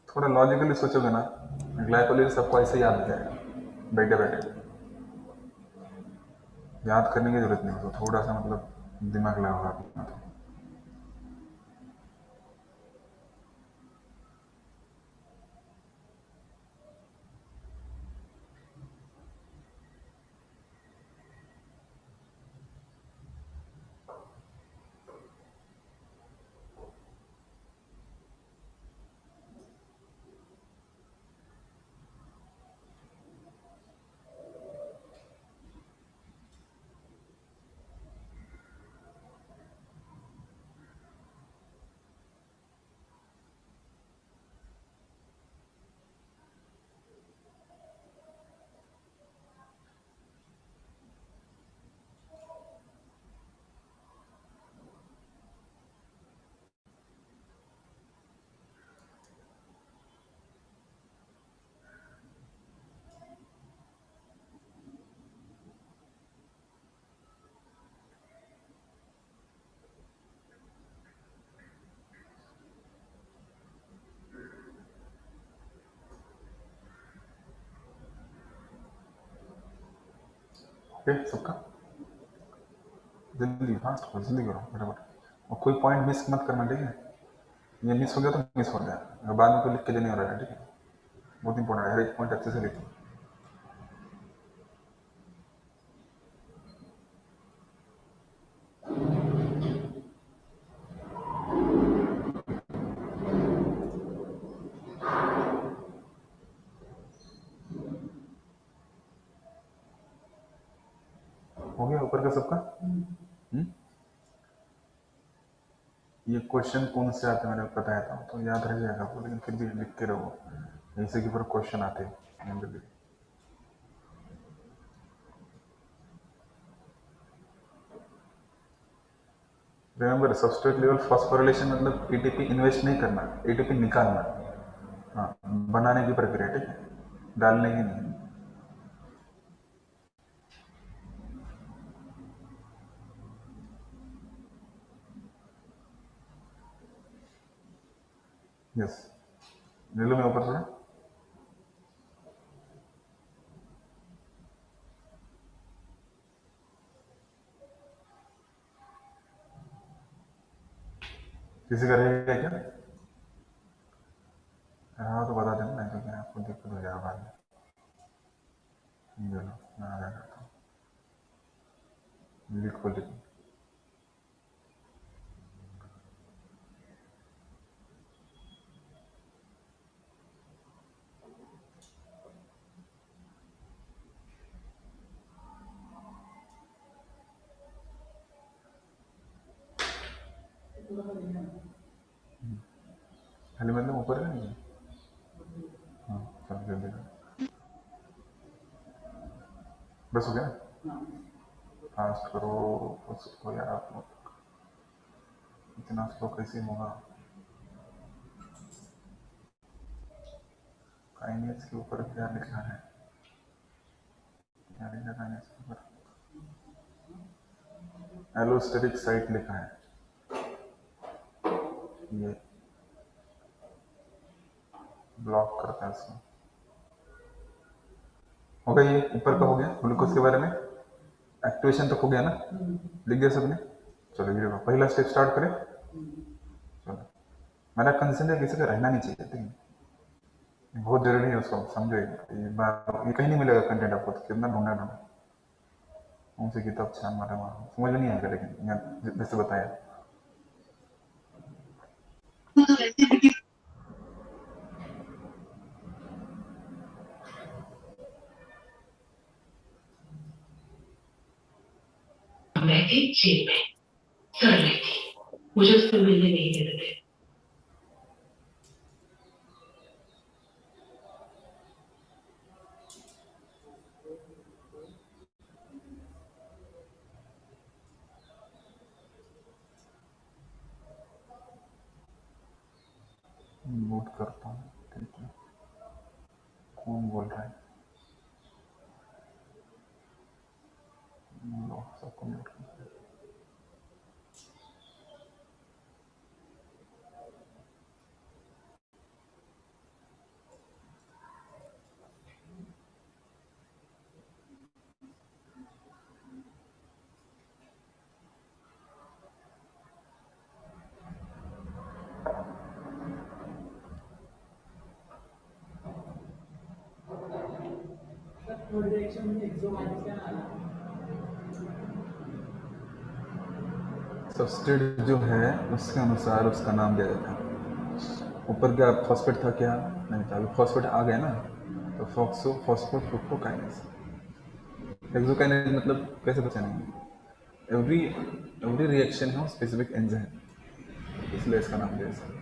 थोड़ा लॉजिकली सोचोगे ना, ग्लाइकोलिस सबको ऐसे याद हो जाएगा बैठे बैठे। याद करने की जरूरत नहीं, तो थोड़ा सा मतलब दिमाग लगाओगे अपना तो। ओके सबका, जल्दी फास्ट करो, जल्दी करो फटाफट, और कोई पॉइंट मिस मत करना, ठीक है। ये मिस हो गया तो मिस हो गया, अगर बाद में कोई लिख के देने हो रहा है, ठीक है। बहुत इंपॉर्टेंट है, हर एक पॉइंट अच्छे से लिखो। हो गया ऊपर का सबका। हम्म? ये क्वेश्चन कौन से आते हैं मैंने बताया था, तो याद रह जाएगा आपको, लेकिन फिर भी लिखते रहो, ऐसे के ऊपर क्वेश्चन आते हैं generally. Remember, substrate level phosphorylation मतलब एटीपी इन्वेस्ट नहीं करना, एटीपी निकालना। हाँ, बनाने की प्रक्रिया, ठीक है, डालने की नहीं। यस, नीलू में ऊपर थोड़ा, किसी का रहेगा क्या? हाँ तो बता देना, नहीं तो क्या आपको दिक्कत हो जाएगा बाद में। चलो मैं आ जाता हूँ, लिखो लिखो। खाली मतलब ऊपर है नहीं। हाँ चलो जल्दी करो। बस हो गया, फास्ट करो, उसको यार आप लोग, इतना स्लो कैसे होगा। काइनेज के ऊपर क्या लिखा है, क्या लिखा है काइनेज के ऊपर, एलोस्टेरिक साइट लिखा है, ये ब्लॉक करता है इसको। हो गया, ये ऊपर का हो गया ग्लूकोज के बारे में, एक्टिवेशन तक हो गया ना, लिख दिया सबने। चलो ये देखो, पहला स्टेप स्टार्ट करें। चलो, मेरा कंसर्न है किसी का रहना नहीं चाहिए, ठीक है, बहुत जरूरी है, उसको समझो, ये बार ये कहीं नहीं मिलेगा कंटेंट आपको, तो कितना ढूंढना ढूंढना। कौन सी किताब छान मारे वहाँ समझ में नहीं आएगा, लेकिन यहाँ जैसे बताया। मैं थी जेल में, सड़ रही थी, मुझे उससे मिलने नहीं देते थे। नोट करता हूँ, ठीक है। कौन बोल रहा है? लो, सबको नोट करता हूँ। सब्सट्रेट जो है उसके अनुसार उसका नाम दिया जाता है। ऊपर क्या फॉस्फेट था, क्या नहीं था? अभी फॉस्फेट आ गया ना, तो फॉक्सो फॉस्फोफ्रुक्टोकाइनेज। हेक्सोकाइनेज मतलब कैसे पहचानेंगे? एवरी एवरी रिएक्शन है स्पेसिफिक एंजाइम, इसलिए इसका नाम दिया इसका।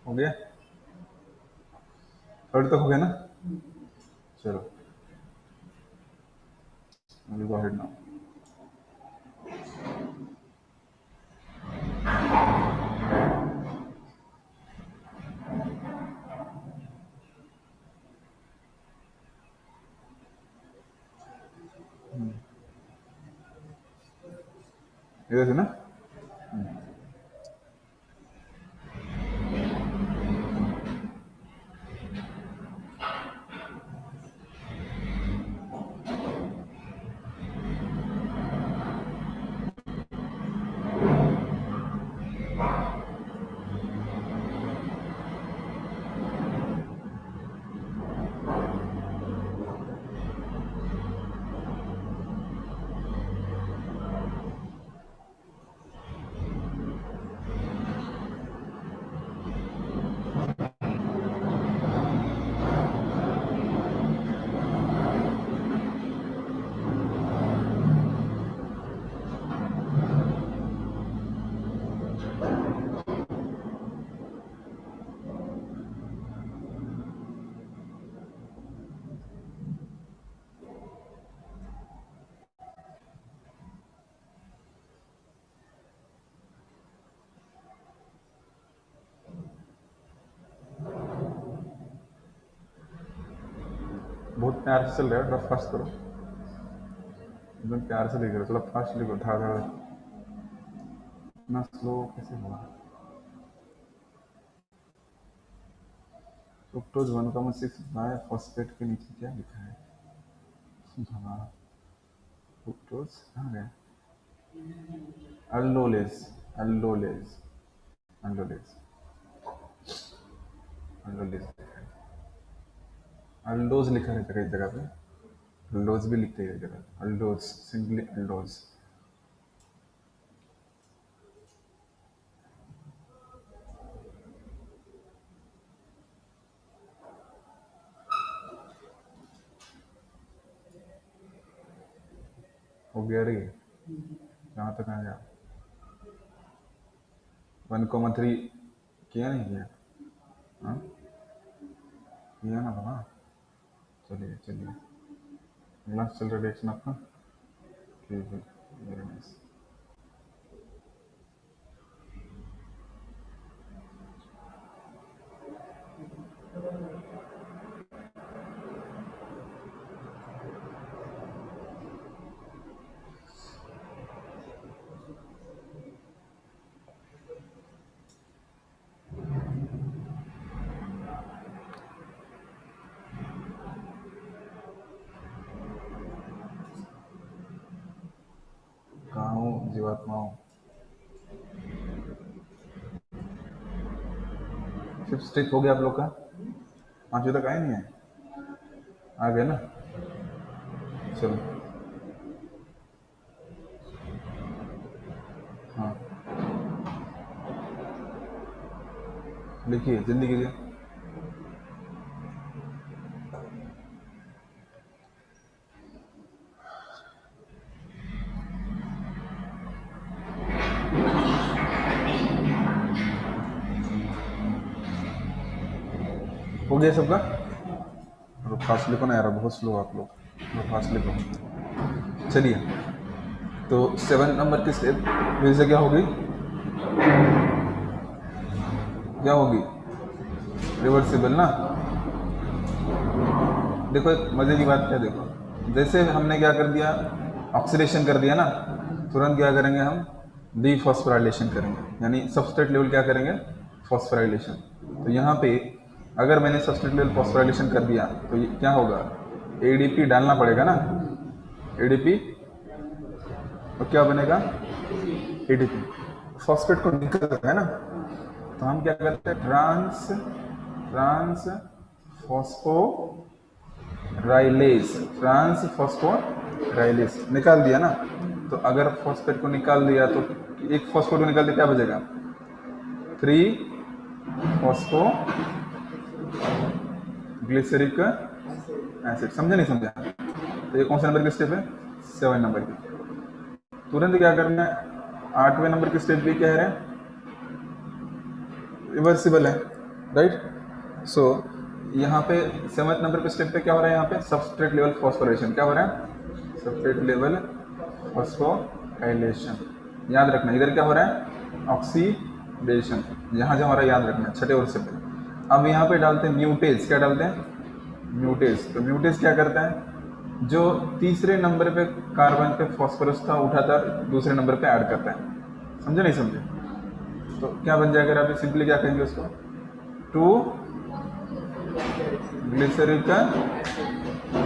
हो गया? थर्ड तक हो गया ना? चलो, गो अहेड नाउ। इधर से ना? बहुत प्यार से चल रहा है, थोड़ा फास्ट करो। एकदम प्यार से लिख रहे हो, थोड़ा फास्ट लिखो, धाड़ धाड़। इतना स्लो कैसे हुआ? फ्रुक्टोज 1,6 बाय फॉस्फेट के नीचे क्या लिखा है? हाँ, फ्रुक्टोज कहाँ गया? अल्लोलेज, अल्लोलेज, अल्लोलेज, अल्लोलेज। अल्डोज लिखा रहता है कई जगह पे, अल्डोज भी लिखते हैं कई जगह, अल्डोज, सिंपली अल्डोज। हो गया रे, कहाँ तक आ गया? 1,3 किया नहीं किया? हाँ किया ना बाबा। चलिए चलिए, लास्ट चल रहा रिएक्शन आपका, ठीक है, वेरी नाइस। कहाँ हूँ जीवात्माओं? फिफ्थ स्टेज हो गया आप लोग का, 5 तक आए नहीं है? आ गए ना? चलो हाँ लिखिए, जल्दी कीजिए। हो गया सबका? और फास्ट लिखो ना यार, बहुत स्लो आप लोग, तो फास्ट लिखो। चलिए, तो 7 नंबर की स्टेप फिर से क्या होगी? क्या होगी? रिवर्सिबल ना। देखो एक मजे की बात क्या, देखो जैसे हमने क्या कर दिया, ऑक्सीडेशन कर दिया ना, तुरंत क्या करेंगे हम? डीफॉस्फोराइलेशन करेंगे, यानी सबस्ट्रेट लेवल क्या करेंगे? फॉस्फोराइलेशन। तो यहाँ पे अगर मैंने सबस्ट्रेट लेवल फॉस्फोराइलेशन कर दिया तो ये क्या होगा? एडीपी डालना पड़ेगा ना, एडीपी, और क्या बनेगा? एडीपी। फॉस्फेट को निकलता है ना, तो हम क्या करते हैं? ट्रांस फॉस्फोराइलेज, ट्रांस फॉस्फोराइलेज निकाल दिया ना। तो अगर फॉस्फेट को निकाल दिया तो एक फॉस्फेट को निकाल दिया क्या बचेगा? 3 फॉस्फो ग्लिसरिक एसिड। समझा नहीं समझा? तो ये कौन सा नंबर की स्टेप है? 7 नंबर की। तुरंत क्या करना है? 8वें नंबर की स्टेप भी क्या है? रिवर्सिबल है, राइट। सो यहाँ पे 7th नंबर पे स्टेप पे क्या हो रहा है? यहाँ पे सबस्ट्रेट लेवल फॉस्फोराइलेशन। क्या हो रहा है? Substrate level phosphorylation. याद रखना इधर क्या हो रहा है? ऑक्सीडेशन। यहाँ जो हमारा याद रखना है, छठे वर्ष पे। अब यहाँ पे डालते हैं म्यूटेज। क्या डालते हैं? म्यूटेज। तो म्यूटेज क्या करता है? जो तीसरे नंबर पे कार्बन पे फॉस्फोरस था उठाता है, दूसरे नंबर पे ऐड करता है। समझे नहीं समझे? तो क्या बन जाएगा? अभी सिंपली क्या कहेंगे उसको? 2 ग्लिसरिक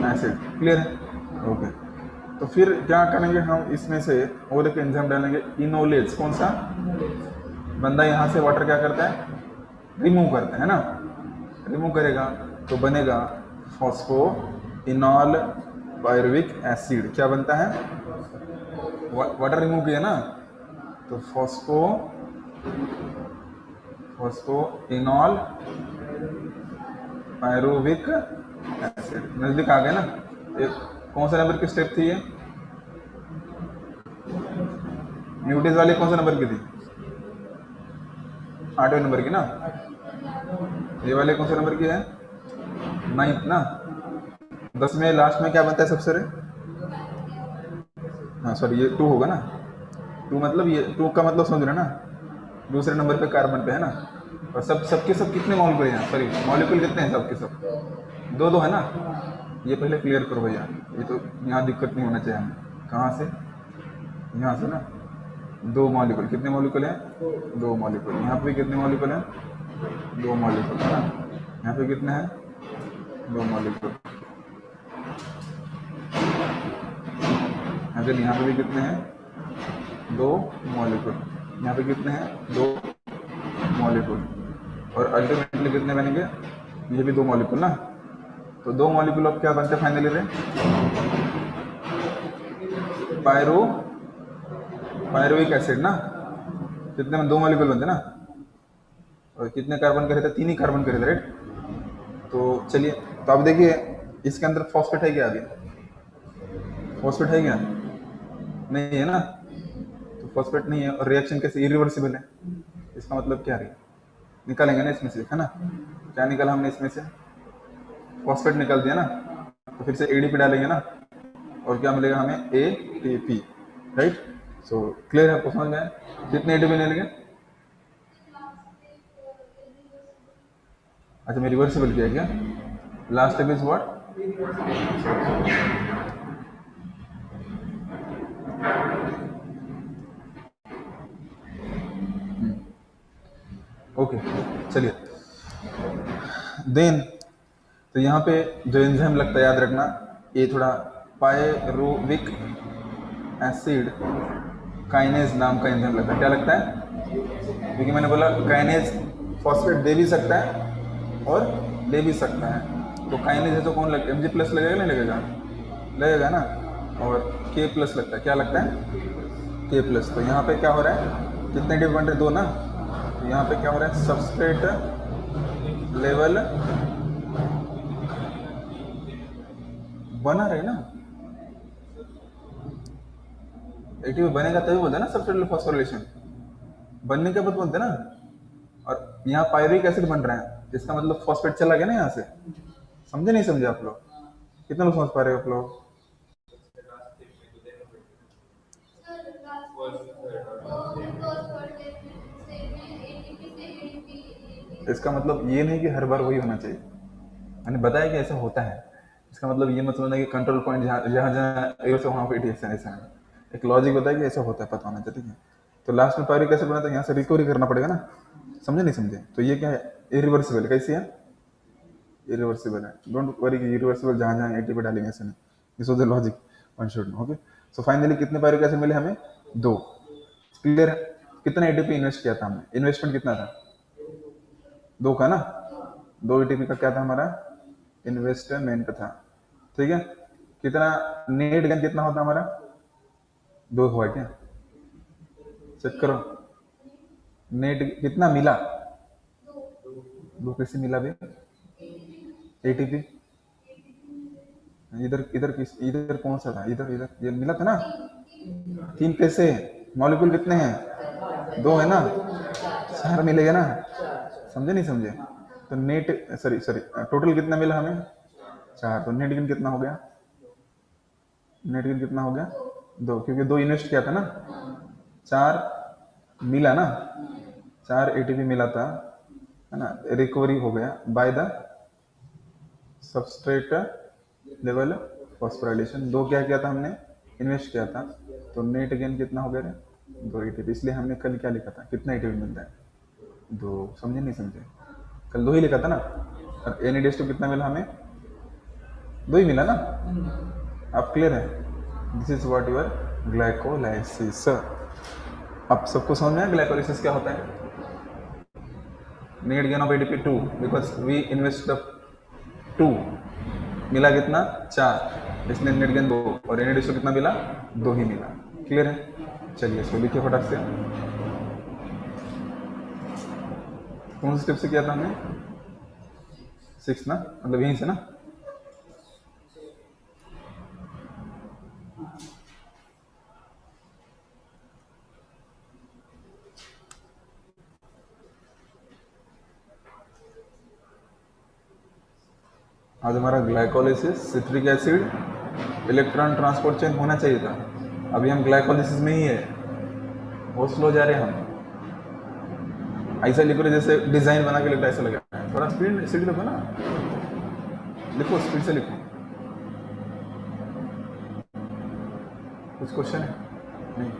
एसिड। क्लियर है? ओके। तो फिर क्या करेंगे हम? इसमें से और एक एंजाइम डालेंगे, इनोलेज। कौन सा? बंदा यहाँ से वाटर क्या करता है? रिमूव करता है ना, रिमूव करेगा तो बनेगा फॉस्फो इनॉल पायरुविक एसिड। क्या बनता है? वाटर रिमूव किया ना, तो फॉस्फो इनॉल पायरुविक एसिड। नजदीक आ गए ना? एक कौन सा नंबर की स्टेप थी ये? म्यूटेज वाली कौन सा नंबर की थी? 8वें नंबर की ना। ये वाले कौन सा नंबर की है? 9th ना। 10 में लास्ट में क्या बनता है सबसे? हाँ सॉरी, ये 2 होगा ना। 2 मतलब ये 2 का मतलब समझ रहे ना, दूसरे नंबर पे कार्बन पे है ना। और सबके सब कितने मॉलिक्यूल हैं? सॉरी, मॉलिक्यूल कितने हैं सबके सब? 2 है ना। ये पहले क्लियर करो भैया, ये तो यहाँ दिक्कत नहीं होना चाहिए हमें। कहाँ से? यहाँ से ना। 2 मॉलिक्यूल। कितने मॉलिक्यूल हैं? 2 मॉलिक्यूल। यहाँ पे कितने मॉलिक्यूल हैं? 2 मॉलिक्यूल है ना। यहाँ पे कितने हैं? 2 मॉलिक्यूल। अगर यहाँ पे भी कितने हैं? 2 मॉलिक्यूल। यहाँ पे कितने हैं? 2 मॉलिक्यूल। और अल्टीमेटली कितने बनेंगे? ये भी 2 मॉलिक्यूल ना। तो दो मॉलिक्यूल अब क्या बनते हैं फाइनली रे? पायरुविक एसिड ना। कितने में दो मॉलिक्यूल बनते ना, और कितने कार्बन के रहते? 3 ही कार्बन के रहते, राइट? तो चलिए, तो अब देखिए इसके अंदर फॉस्फेट है क्या? अभी फॉस्फेट है क्या? नहीं है ना। तो फॉस्फेट नहीं है और रिएक्शन कैसे इरिवर्सिबल है, इसका मतलब क्या है? निकालेंगे ना इसमें से, है ना? क्या निकाला हमने इसमें से? फॉस्फेट निकाल दिया ना, तो फिर से एडीपी डालेंगे ना, और क्या मिलेगा हमें? ATP, right? सो क्लियर है, आपको समझ में आया? कितने एटीपी मिलेंगे? अच्छा, मैं रिवर्सिबल किया क्या? Last step is what? Okay, चलिए देन, तो यहाँ पे जो एंजाइम लगता है याद रखना, ये थोड़ा पायरुविक एसिड काइनेज नाम का एंजाइम लगता है। क्या लगता है? क्योंकि मैंने बोला काइनेज फॉस्फेट दे भी सकता है और ले भी सकता है। तो काइनेज है तो कौन लगेगा? Mg प्लस लगेगा नहीं लगेगा? लगेगा ना। और K प्लस लगता है, क्या लगता है? K plus. तो यहाँ पे क्या हो रहा है? कितने डिव बन रहे? 2 ना। तो यहाँ पे क्या हो रहा है? सबस्ट्रेट लेवल बना रहे ना, एटीपी बनेगा तभी बोलते हैं ना सबस्ट्रेट लेवल फॉस्फोरिलेशन, बनने के बाद बोलते हैं ना। और यहाँ पायरुविक एसिड बन रहा है, इसका मतलब फॉस्फेट चला गया ना यहाँ से। समझे नहीं समझे आप लोग? कितना लोग समझ पा रहे हो आप लोग? इसका मतलब ये नहीं कि हर बार वही होना चाहिए, मैंने बताया कि ऐसा होता है। इसका मतलब ये मत समझना कि कंट्रोल पॉइंट जहाँ जहाँ जहाँ से वहाँ पे ऐसा ऐसा है। एक लॉजिक बताया कि ऐसा होता है, पता होना चाहिए, ठीक है? तो लास्ट में पायरुविक एसिड बना तो यहाँ से रिकवरी करना पड़ेगा ना। समझे नहीं समझे? तो ये क्या है? इरिवर्सिबल। कैसी है? इरिवर्सिबल है। डोंट वरी कि इरिवर्सिबल जहाँ जहाँ एटीपी डालेंगे ऐसे नहीं। This was the logic one should know. Okay, so finally कितने पायरुविक एसिड मिले हमें? 2। क्लियर है? कितना एटीपी इन्वेस्ट किया था हमने? इन्वेस्टमेंट कितना था? 2 का ना। 2 एटीपी का क्या था हमारा? इन्वेस्टमेंट था, ठीक है? कितना नेट गेन कितना होता हमारा? 2 हुआ क्या? चेक करो, नेट कितना मिला? 2 कैसे मिला बे? एटीपी इधर इधर इधर कौन सा था? इधर इधर ये मिला था ना। 3 कैसे? मॉलिक्यूल कितने हैं? 2 है ना, 4 मिलेगा ना। समझे नहीं समझे? तो नेट सॉरी सॉरी टोटल कितना मिला हमें? 4। तो नेट गेन कितना हो गया? नेट गेन कितना हो गया? 2, क्योंकि 2 इन्वेस्ट किया था ना। 4 मिला ना, 4 एटीपी मिला था, है ना? रिकवरी हो गया by the substrate level phosphorylation. 2 क्या किया था हमने? इन्वेस्ट किया था। तो नेट गेन कितना हो गया? 2 एटीपी। इसलिए हमने कल क्या लिखा था? कितना एटीपी मिलता है? 2। समझे नहीं समझे? कल 2 ही लिखा था ना। और एन कितना मिला हमें? 2 ही मिला ना। आप क्लियर है? This is what your glycolysis. अब सबको समझ में आया ग्लाइकोलाइसिस क्या होता है? Net gain of ATP 2 because we invest the 2। मिला कितना? 4, इसलिए नेट गेन 2। और एन कितना मिला? 2 ही मिला। क्लियर है? चलिए इसको लिखिए फटाक से। कौन से स्टेप से किया था हमने? 6 ना, मतलब यहीं से ना। आज हमारा glycolysis, citric acid, electron transport chain होना चाहिए था। अभी हम ग्लाइकोलाइसिस में ही है, बहुत स्लो जा रहे हैं हम। ऐसा लिखो जैसे डिजाइन बना के लिखा, ऐसा लगा। थोड़ा स्पीड लिखो ना, लिखो स्पीड से लिखो। कुछ क्वेश्चन है? नहीं।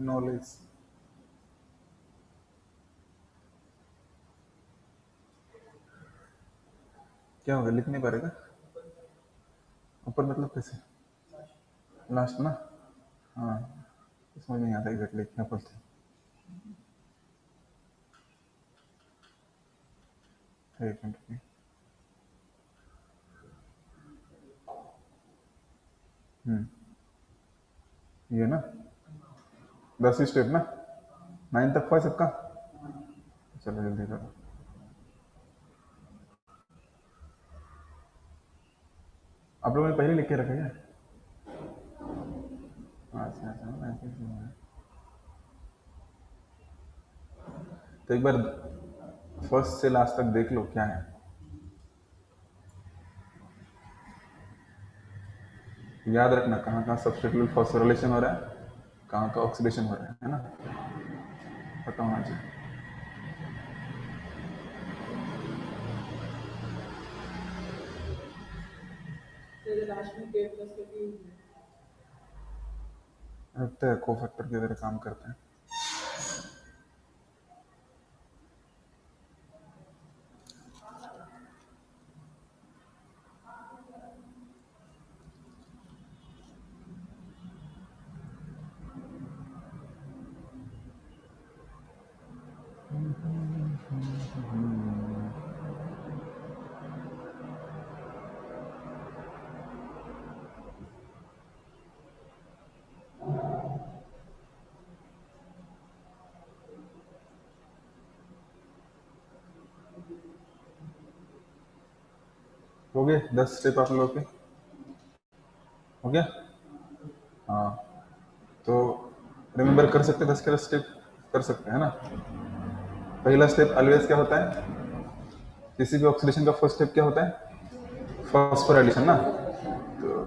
नॉलेज क्या होगा, लिख नहीं पाएगा ऊपर, मतलब कैसे लास्ट ना? हाँ, समझ नहीं आता एग्जैक्टली क्या बोलते हैं। एक मिनट रुकिए। ये ना 10 स्टेप ना, 9 तक हुआ है सबका। चलो जल्दी करो। आप लोगों ने पहले लिख के रखा है? अच्छा अच्छा, ऐसे ही है। तो एक बार फर्स्ट से लास्ट तक देख लो क्या है। याद रखना कहाँ कहाँ सबस्टिट्यूट फॉस्फोरिलेशन हो रहा है, कहाँ का ऑक्सीडेशन हो रहा है ना, पता होना चाहिए। रखते हैं कोफैक्टर की तरह काम करते हैं। हो गए 10 स्टेप आप लोगों के? हो गया? हाँ, तो रिमेम्बर कर सकते 10 के 10 स्टेप कर सकते हैं ना। पहला स्टेप ऑलवेज क्या होता है, किसी भी ऑक्सीडेशन का फर्स्ट स्टेप क्या होता है, फॉस्फोराइलेशन ना।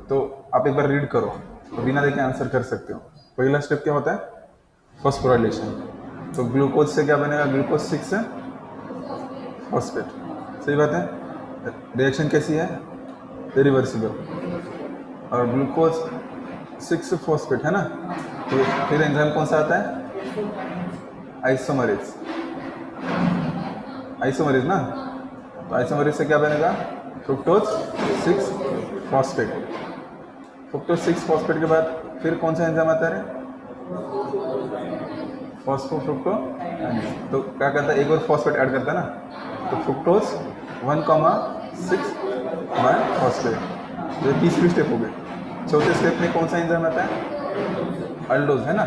तो आप एक बार रीड करो, तो बिना देखे आंसर कर सकते हो। पहला स्टेप क्या होता है, फॉस्फोराइलेशन। तो ग्लूकोज से क्या बनेगा, ग्लूकोज 6 से फॉस्फेट। सही बात है। रिएक्शन कैसी है, रिवर्सिबल। और ग्लूकोज 6 फॉस्फेट है ना, तो फिर एंजाइम कौन सा आता है, आइसोमरेज। आइसोमरेज ना, तो आइसोमरेज से क्या बनेगा, फ्रुक्टोज 6 फॉस्फेट। फ्रुक्टोज 6 फॉस्फेट के बाद फिर कौन सा एंजाइम आता है, फॉस्फोफ्रुक्टो। तो क्या करता है, एक और फॉस्फेट ऐड करता है ना, तो फ्रुक्टोज 1,6 बाय फॉस्फेट। ये तीसरी स्टेप हो गई। चौथे स्टेप में कौन सा एंजाइम आता है, अल्डोज है ना।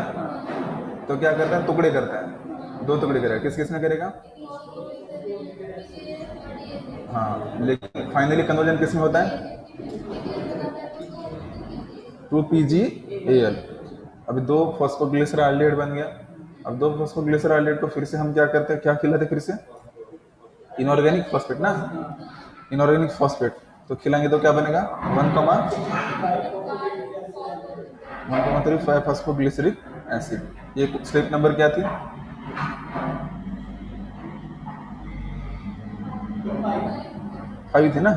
तो क्या करता है, टुकड़े करता है, 2 टुकड़े करेगा। किस किस में करेगा, हाँ, लेकिन फाइनली कन्वर्जन किस में होता है, 2PgAl। अभी 2 फॉस्फोग्लिसराल्डिहाइड बन गया। अब 2 फॉस्फोग्लिसराल्डिहाइड को फिर से हम क्या करते हैं, क्या खिलाते हैं फिर से, इनऑर्गेनिक फॉस्फेट ना, इनऑर्गेनिक फॉस्फेट। तो खिलाएंगे तो क्या बनेगा, 1,3 5 फॉस्फोग्लिसरिक एसिड। ये स्टेप नंबर क्या थी, 5 थी ना,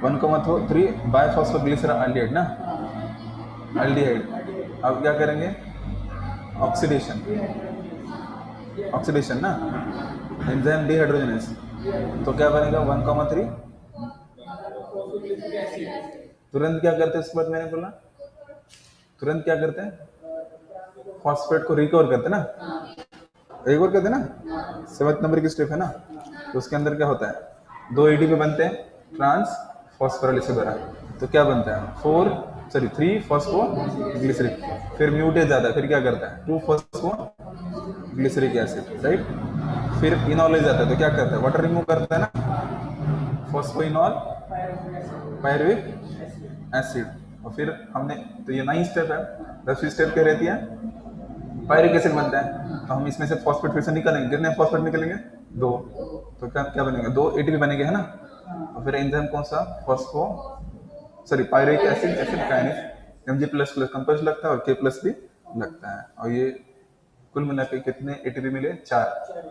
1,3 बाय फॉस्फोग्लिसराल्डिहाइड ना। एल्डिहाइड। अब क्या करेंगे, ऑक्सीडेशन, ऑक्सीडेशन ना, एंजाइम डिहाइड्रोजनेस, तो क्या बनेगा 1,3। तुरंत क्या करते हैं उसके बाद, मैंने बोला तुरंत क्या करते हैं, फॉस्फेट को रिकवर करते हैं ना, रिकवर करते हैं ना, 7 नंबर की स्टेप है ना। तो उसके अंदर क्या होता है, 2 एडीपी बनते हैं ट्रांस फॉस्फोराइलेशन द्वारा। तो क्या बनता है 3 फॉस्फोग्लिसरिक, फिर म्यूटेज आता है, फिर क्या करता है 2 फॉस्फोग्लिसरिक एसिड, राइट। फिर इनॉलेज आता है, तो क्या करता है वाटर रिमूव करता है ना, फॉस्फोइनॉल पायरुविक एसिड। और फिर हमने, तो ये 9 स्टेप है। 10वीं स्टेप क्या रहती है, पायरिक एसिड बनता है। तो हम इसमें से फॉस्फेट फिर से निकालेंगे, कितने फॉस्फेट निकलेंगे 2, तो क्या क्या बनेंगे 2 एटीपी बनेंगे, है ना। और फिर एंजाइम कौन सा, pyruvic acid acid kinase, Mg++ compound लगता है और K+ भी लगता है। और ये कुल मिला के कितने एटीपी मिले, 4।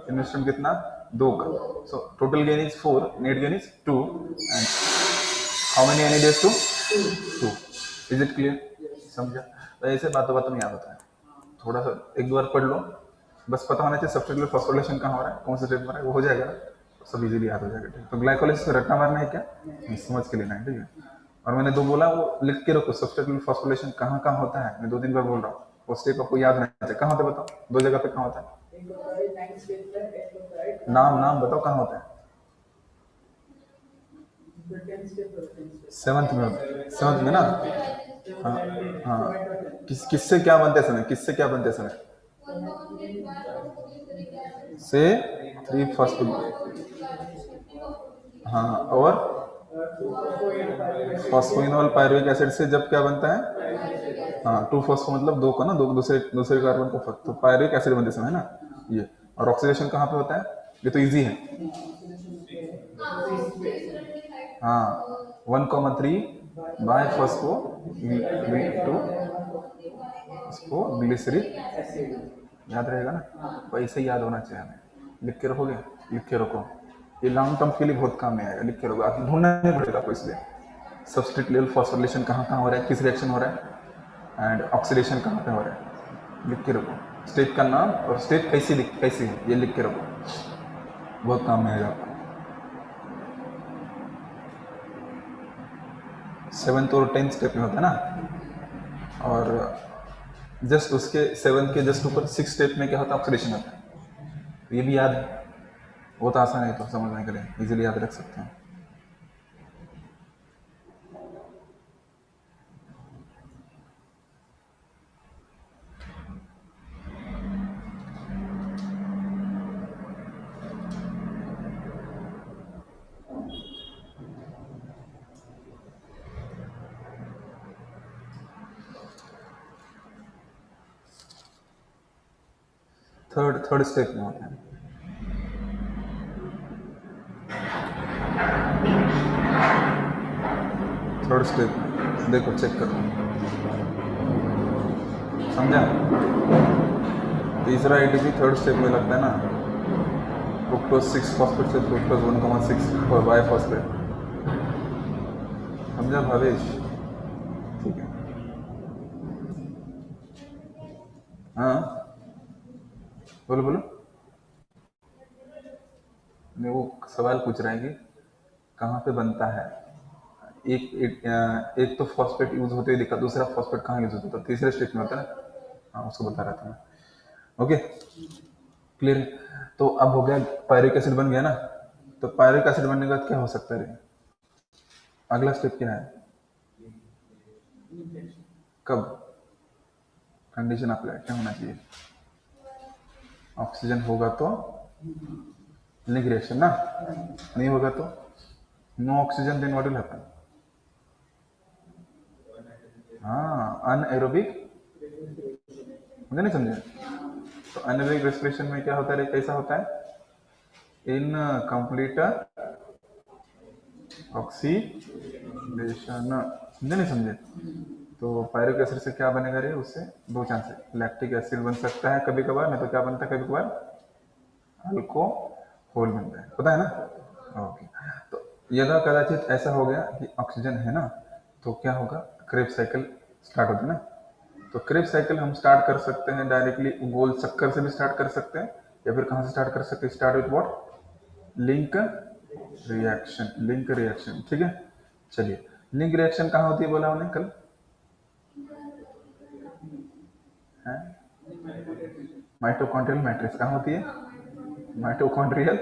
इन्वेस्टमेंट कितना, 2 का। So total gain is 4, net gain is 2, and how many n days to 2। Is it clear, समझा। तो ऐसे बातों बातों में याद होता है, थोड़ा सा एक दो बार पढ़ लो, बस पता होना चाहिए सबस्ट्रेट फॉस्फोरिलेशन कहाँ हो रहा है, कौन सा स्टेप हो रहा है, वो हो जाएगा ना, सब इजीली याद हो जाएगा। ठीक, तो ग्लाइकोलाइसिस में रट्टा मारना है क्या, समझ के लेना है, ठीक है। और मैंने 2 बोला, वो लिख के रखो, सबस्ट्रेट फॉस्फोरिलेशन कहाँ कहाँ होता है, मैं 2-3 बार बोल रहा हूँ, वो स्टेप आपको याद रहना चाहिए। कहाँ होता है बताओ, 2 जगह पे कहाँ होता है, नाम बताओ कहाँ होता है। 7th में होता है, 7th में ना। हाँ हाँ, किससे क्या बनते समय, किससे क्या बनते समय, से 3 फॉस्फो, हाँ, और फॉस्फोइनॉल पायरुविक एसिड से जब क्या बनता है, हाँ 2 फॉस्फो मतलब 2 को ना, 2 दूसरे दूसरे कार्बन को, तो पायरुविक एसिड बनते समय है ना ये। और ऑक्सीडेशन कहाँ पे होता है, ये तो इजी है, हाँ 1,3 bisphospho to phosphoglyceric, याद रहेगा ना, वैसे याद होना चाहिए हमें। लिख के रखोगे, लिख के रखो, ये लॉन्ग टर्म के लिए बहुत काम में आएगा, लिख के रखो, आपको ढूंढना नहीं पड़ेगा आपको। इसलिए सबस्ट्रेट लेवल फॉस्फोरिलेशन कहाँ कहाँ हो रहा है, किस रिएक्शन हो रहा है, एंड ऑक्सीडेशन कहाँ पे हो रहा है, लिख के रखो। स्टेट का नाम और स्टेट कैसी है, ये लिख के रखो, बहुत काम में आएगा आपको। 7th और 10th स्टेप में होता है ना, और जस्ट उसके 7th के जस्ट ऊपर 6 स्टेप में क्या होता है, ऑक्सीडेशन होता है। तो ये भी याद बहुत आसान है, तो समझने के लिए इजीली याद रख सकते हैं। थर्ड स्टेप में होता है, थर्ड स्टेप में देखो, चेक करो, समझा। तीसरा एटीपी थर्ड स्टेप में लगता है ना, फ्रुक्टोज 6 फॉस्फेट से फ्रुक्टोज 1,6 और बाय फॉस्फेट, समझा भावेश, ठीक है। हाँ बोलो बोलो, मैं वो सवाल पूछ रहा है कि कहाँ पे बनता है, एक तो फॉस्फेट यूज होते हुए दिखा, दूसरा फॉस्फेट कहाँ यूज होता है, तीसरे स्टेप में होता है ना, हाँ उसको बता रहा था मैं। Okay clear. तो अब हो गया, पायरिक एसिड बन गया ना, तो पायरिक एसिड बनने के बाद क्या हो सकता है, अगला स्टेप क्या है, कब कंडीशन अप्लाई क्या होना चाहिए, ऑक्सीजन होगा तो लिंक रिएक्शन ना, नहीं होगा तो no oxygen, then what will happen, हाँ अनएरोबिक, मुझे नहीं समझे। तो अनएरोबिक रेस्पिरेशन में क्या होता है, कैसा होता है, इन कंप्लीट ऑक्सीडेशन, समझे नहीं समझे। तो पायरिक एसिड से क्या बनेगा रे, उससे 2 चांस है, लैक्टिक एसिड बन सकता है कभी कभार, नहीं तो क्या बनता है कभी कभार, अल्कोहल बनता है, पता है ना। ओके, तो यदा कदाचित ऐसा हो गया कि ऑक्सीजन है ना, तो क्या होगा, क्रेब्स साइकिल स्टार्ट होता है ना, तो क्रेब्स साइकिल हम स्टार्ट कर सकते हैं डायरेक्टली गोल चक्कर से भी स्टार्ट कर सकते हैं, या फिर कहाँ से स्टार्ट कर सकते हैं, start with what, link reaction, link reaction, ठीक है। चलिए, लिंक रिएक्शन कहाँ होती है बोला उन्हें कल, है माइटोकॉन्ड्रियल मैट्रिक्स कहाँ होती है, mitochondrial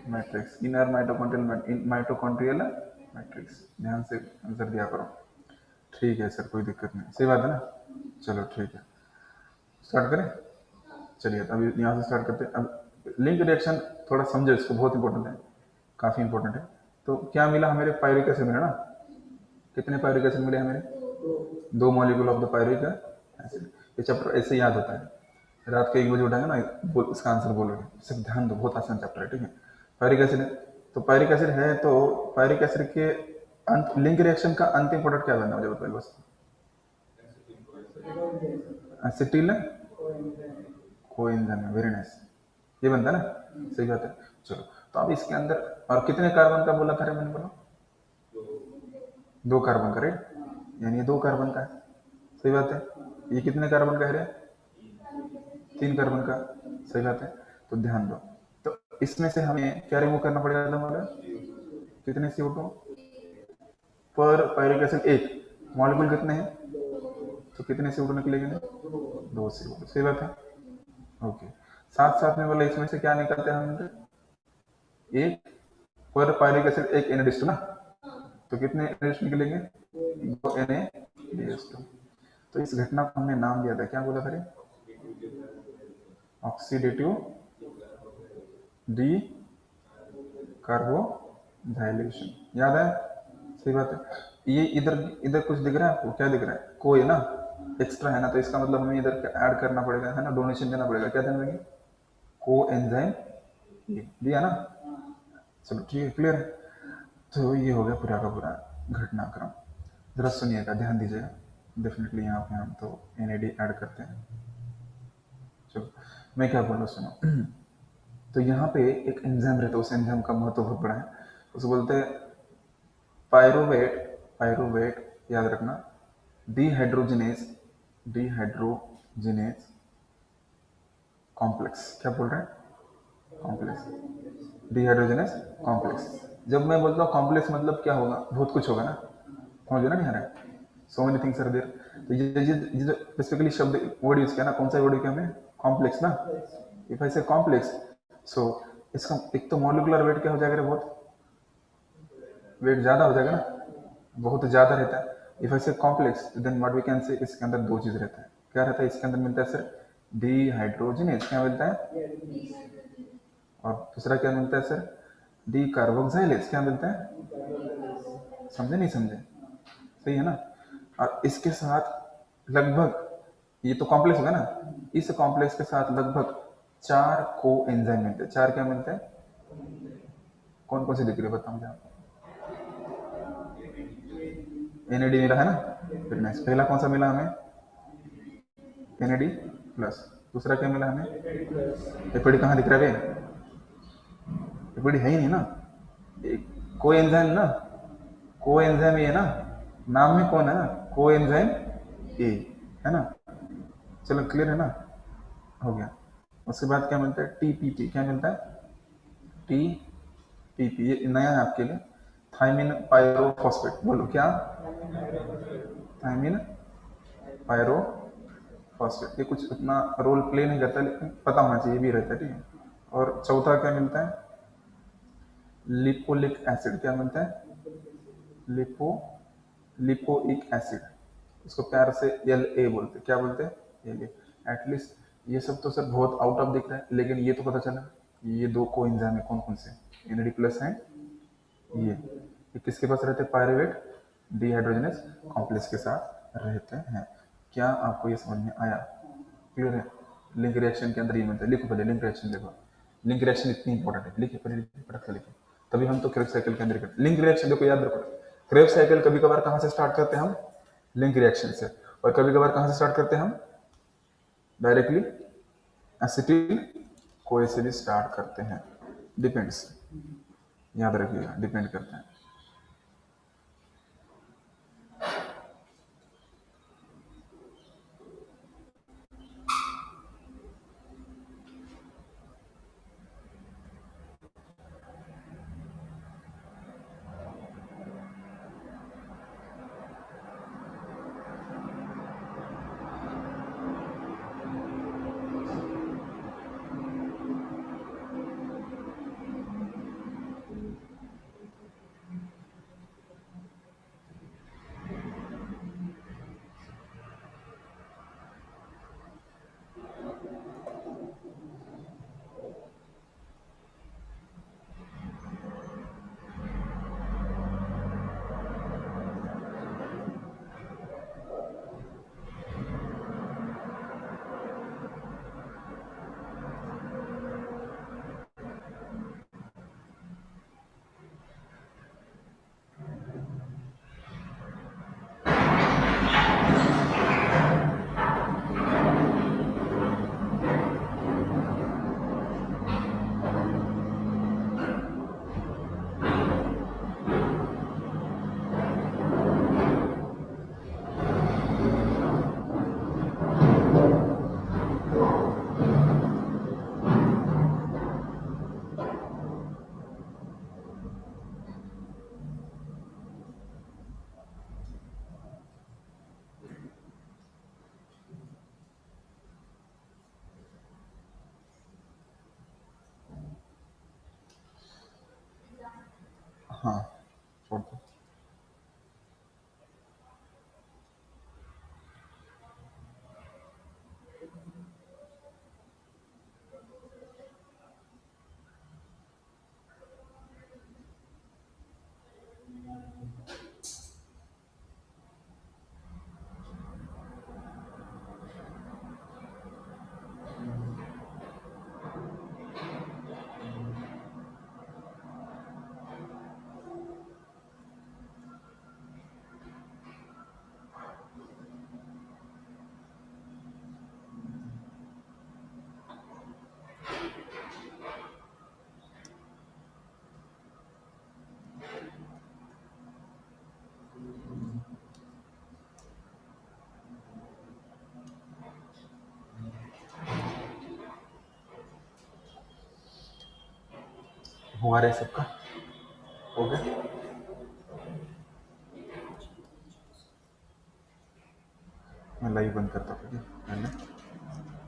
matrix, inner mitochondrial matrix. ध्यान से आंसर दिया करो, ठीक है सर, कोई दिक्कत नहीं, सही बात है ना। चलो ठीक है, स्टार्ट करें। चलिए तो अभी यहाँ से स्टार्ट करते हैं। अब लिंक रिएक्शन थोड़ा समझो इसको, बहुत इंपॉर्टेंट है, काफ़ी इंपॉर्टेंट है। तो क्या मिला हमेरे, पायरुविक एसिड मिला ना, कितने पायरुविक एसिड मिले हमें, 2 molecule of the pyruvic acid. ये चैप्टर ऐसे याद होता है, रात को 1 बजे उठाएंगे ना, इसका आंसर बोलोगे, सिर्फ ध्यान दो, बहुत आसान चैप्टर है, ठीक है। पायरिक एसिड है, तो पायरिक एसिड है, तो पायरिक एसिड के लिंक रिएक्शन का अंतिम प्रोडक्ट क्या बनना, मुझे बताइए बस। एसिटिल कोएंजाइम, वेरी नाइस, ये बनता है ना, सही बात है। चलो, तो अब इसके अंदर और कितने कार्बन का बोला था रे मैंने, बोला 2 कार्बन का, राइट, यानी ये 2 कार्बन का है, सही बात है। ये कितने कार्बन का है रे, 3 कार्बन का, सही बात है। तो ध्यान दो, तो इसमें से हमें क्या रिमूव करना पड़ेगा, मतलब कितने CO2 पर पायरिक एसिड, 1 मॉलिक्यूल कितने हैं, तो कितने CO2 निकलेंगे, 2 CO2, सही बात है, ओके। साथ साथ में बोला इसमें से क्या निकलते हैं हम, 1 पर पायरिक एसिड, 1 NH2 ना, तो कितने NH2 निकलेंगे, 2 NaDH2। तो इस घटना को हमने नाम दिया था, क्या बोला था, ऑक्सीडेटिव डी कार्बोजाइलेशन, याद है, सही बात है। ये इधर इधर कुछ दिख रहा है आपको, क्या दिख रहा है, को है ना, एक्स्ट्रा है ना, तो इसका मतलब हमें इधर ऐड करना पड़ेगा, है ना, डोनेशन देना पड़ेगा, क्या देना पड़ेगा, को एंजाइम दिया ना। चलो ठीक है, क्लियर है। तो ये हो गया पूरा का पूरा घटनाक्रम। जरा सुनिएगा, ध्यान दीजिएगा, डेफिनेटली यहाँ पे हम तो NAD ऐड करते हैं। चलो मैं क्या बोल रहा हूँ, सुनो। तो यहाँ पे एक एंजाइम रहता है, उस एंजाइम का महत्व बहुत बड़ा है, उसको बोलते हैं पायरोवेट, पायरोवेट याद रखना, डीहाइड्रोजिनेज, डीहाइड्रोजिनेज कॉम्प्लेक्स, क्या बोल रहे हैं, कॉम्प्लेक्स, डीहाइड्रोजिनेज कॉम्प्लेक्स। जब मैं बोलता हूँ कॉम्प्लेक्स मतलब क्या होगा, बहुत कुछ होगा ना, समझ ना, नहीं आ रहा है, so many things are there. तो ये जो स्पेसिफिकली शब्द वर्ड यूज किया ना, कौन सा वर्ड किया हमने, कॉम्प्लेक्स ना। इफ आई से कॉम्प्लेक्स, सो इसका एक तो मॉलिक्यूलर वेट क्या हो जाएगा, बहुत वेट ज्यादा हो जाएगा ना, बहुत ज्यादा रहता है। If I say complex, then what we can say, इसके अंदर 2 चीज रहता है, क्या रहता है इसके अंदर, मिलता है सर डीहाइड्रोजिनेज, क्या मिलता है, और दूसरा क्या मिलता है सर, डी कार्बोक्साइलेज, क्या मिलता है, समझे नहीं समझे, सही है ना। और इसके साथ लगभग, ये तो कॉम्प्लेक्स होगा ना, इस कॉम्प्लेक्स के साथ लगभग 4 को एंजाइम मिलते हैं, 4 क्या मिलते हैं, कौन कौन से दिख रहे हैं बताओ मुझे आप, NAD मिला है ना, फिर नेक्स्ट पहला कौन सा मिला हमें, NAD प्लस, दूसरा क्या मिला हमें, एपीडी, कहाँ दिख रहा है, एपीडी है ही नहीं ना, को एंजाइम ना, को एंजाइम ए है ना, नाम में कौन है ना, को एंजाइम ए, है ना। चलो क्लियर है ना, हो गया। उसके बाद क्या मिलता है, TPP, क्या मिलता है, TPP, ये नया है आपके लिए, थायमिन पायरोफॉस्फेट, बोलो क्या, थायमिन पायरोफॉस्फेट। ये कुछ उतना रोल प्ले नहीं करता, लेकिन पता होना चाहिए, भी रहता है, ठीक है। और चौथा क्या मिलता है, लिपोलिक एसिड, क्या मिलता है, लिपोइक एसिड, इसको प्यार से LA बोलते हैं, क्या बोलते हैं, LA। एटलीस्ट ये सब तो सर बहुत आउट ऑफ दिख रहा है, लेकिन ये तो पता चला ये 2 को एंजाइम है, कौन कौन से, NAD प्लस है, ये किसके पास रहते हैं, पायरुवेट डीहाइड्रोजनस कॉम्प्लेक्स के साथ रहते हैं। क्या आपको ये समझ में आया, क्लियर है। लिंक रिएक्शन के अंदर ये मिलता है, लिखो पहले लिंक रिएक्शन, देखो लिंक रिएक्शन इतनी इंपॉर्टेंट है, लिखिए पहले, फटक से लिखिए, तभी हम तो क्रेब्स साइकिल के अंदर करते। लिंक रिएक्शन देखो याद रखो, क्रेब्स साइकिल कभी कभार कहाँ से स्टार्ट करते हैं हम, लिंक रिएक्शन से, और कभी कभार कहाँ से स्टार्ट करते हैं हम, डायरेक्टली एसिटिल कोए से भी स्टार्ट करते हैं, डिपेंड्स, याद रखिएगा, डिपेंड करते हैं। हाँ छोड़ दो। हुआ रे सबका हो गया। मैं लाइव बंद करता हूँ, ठीक है पहले।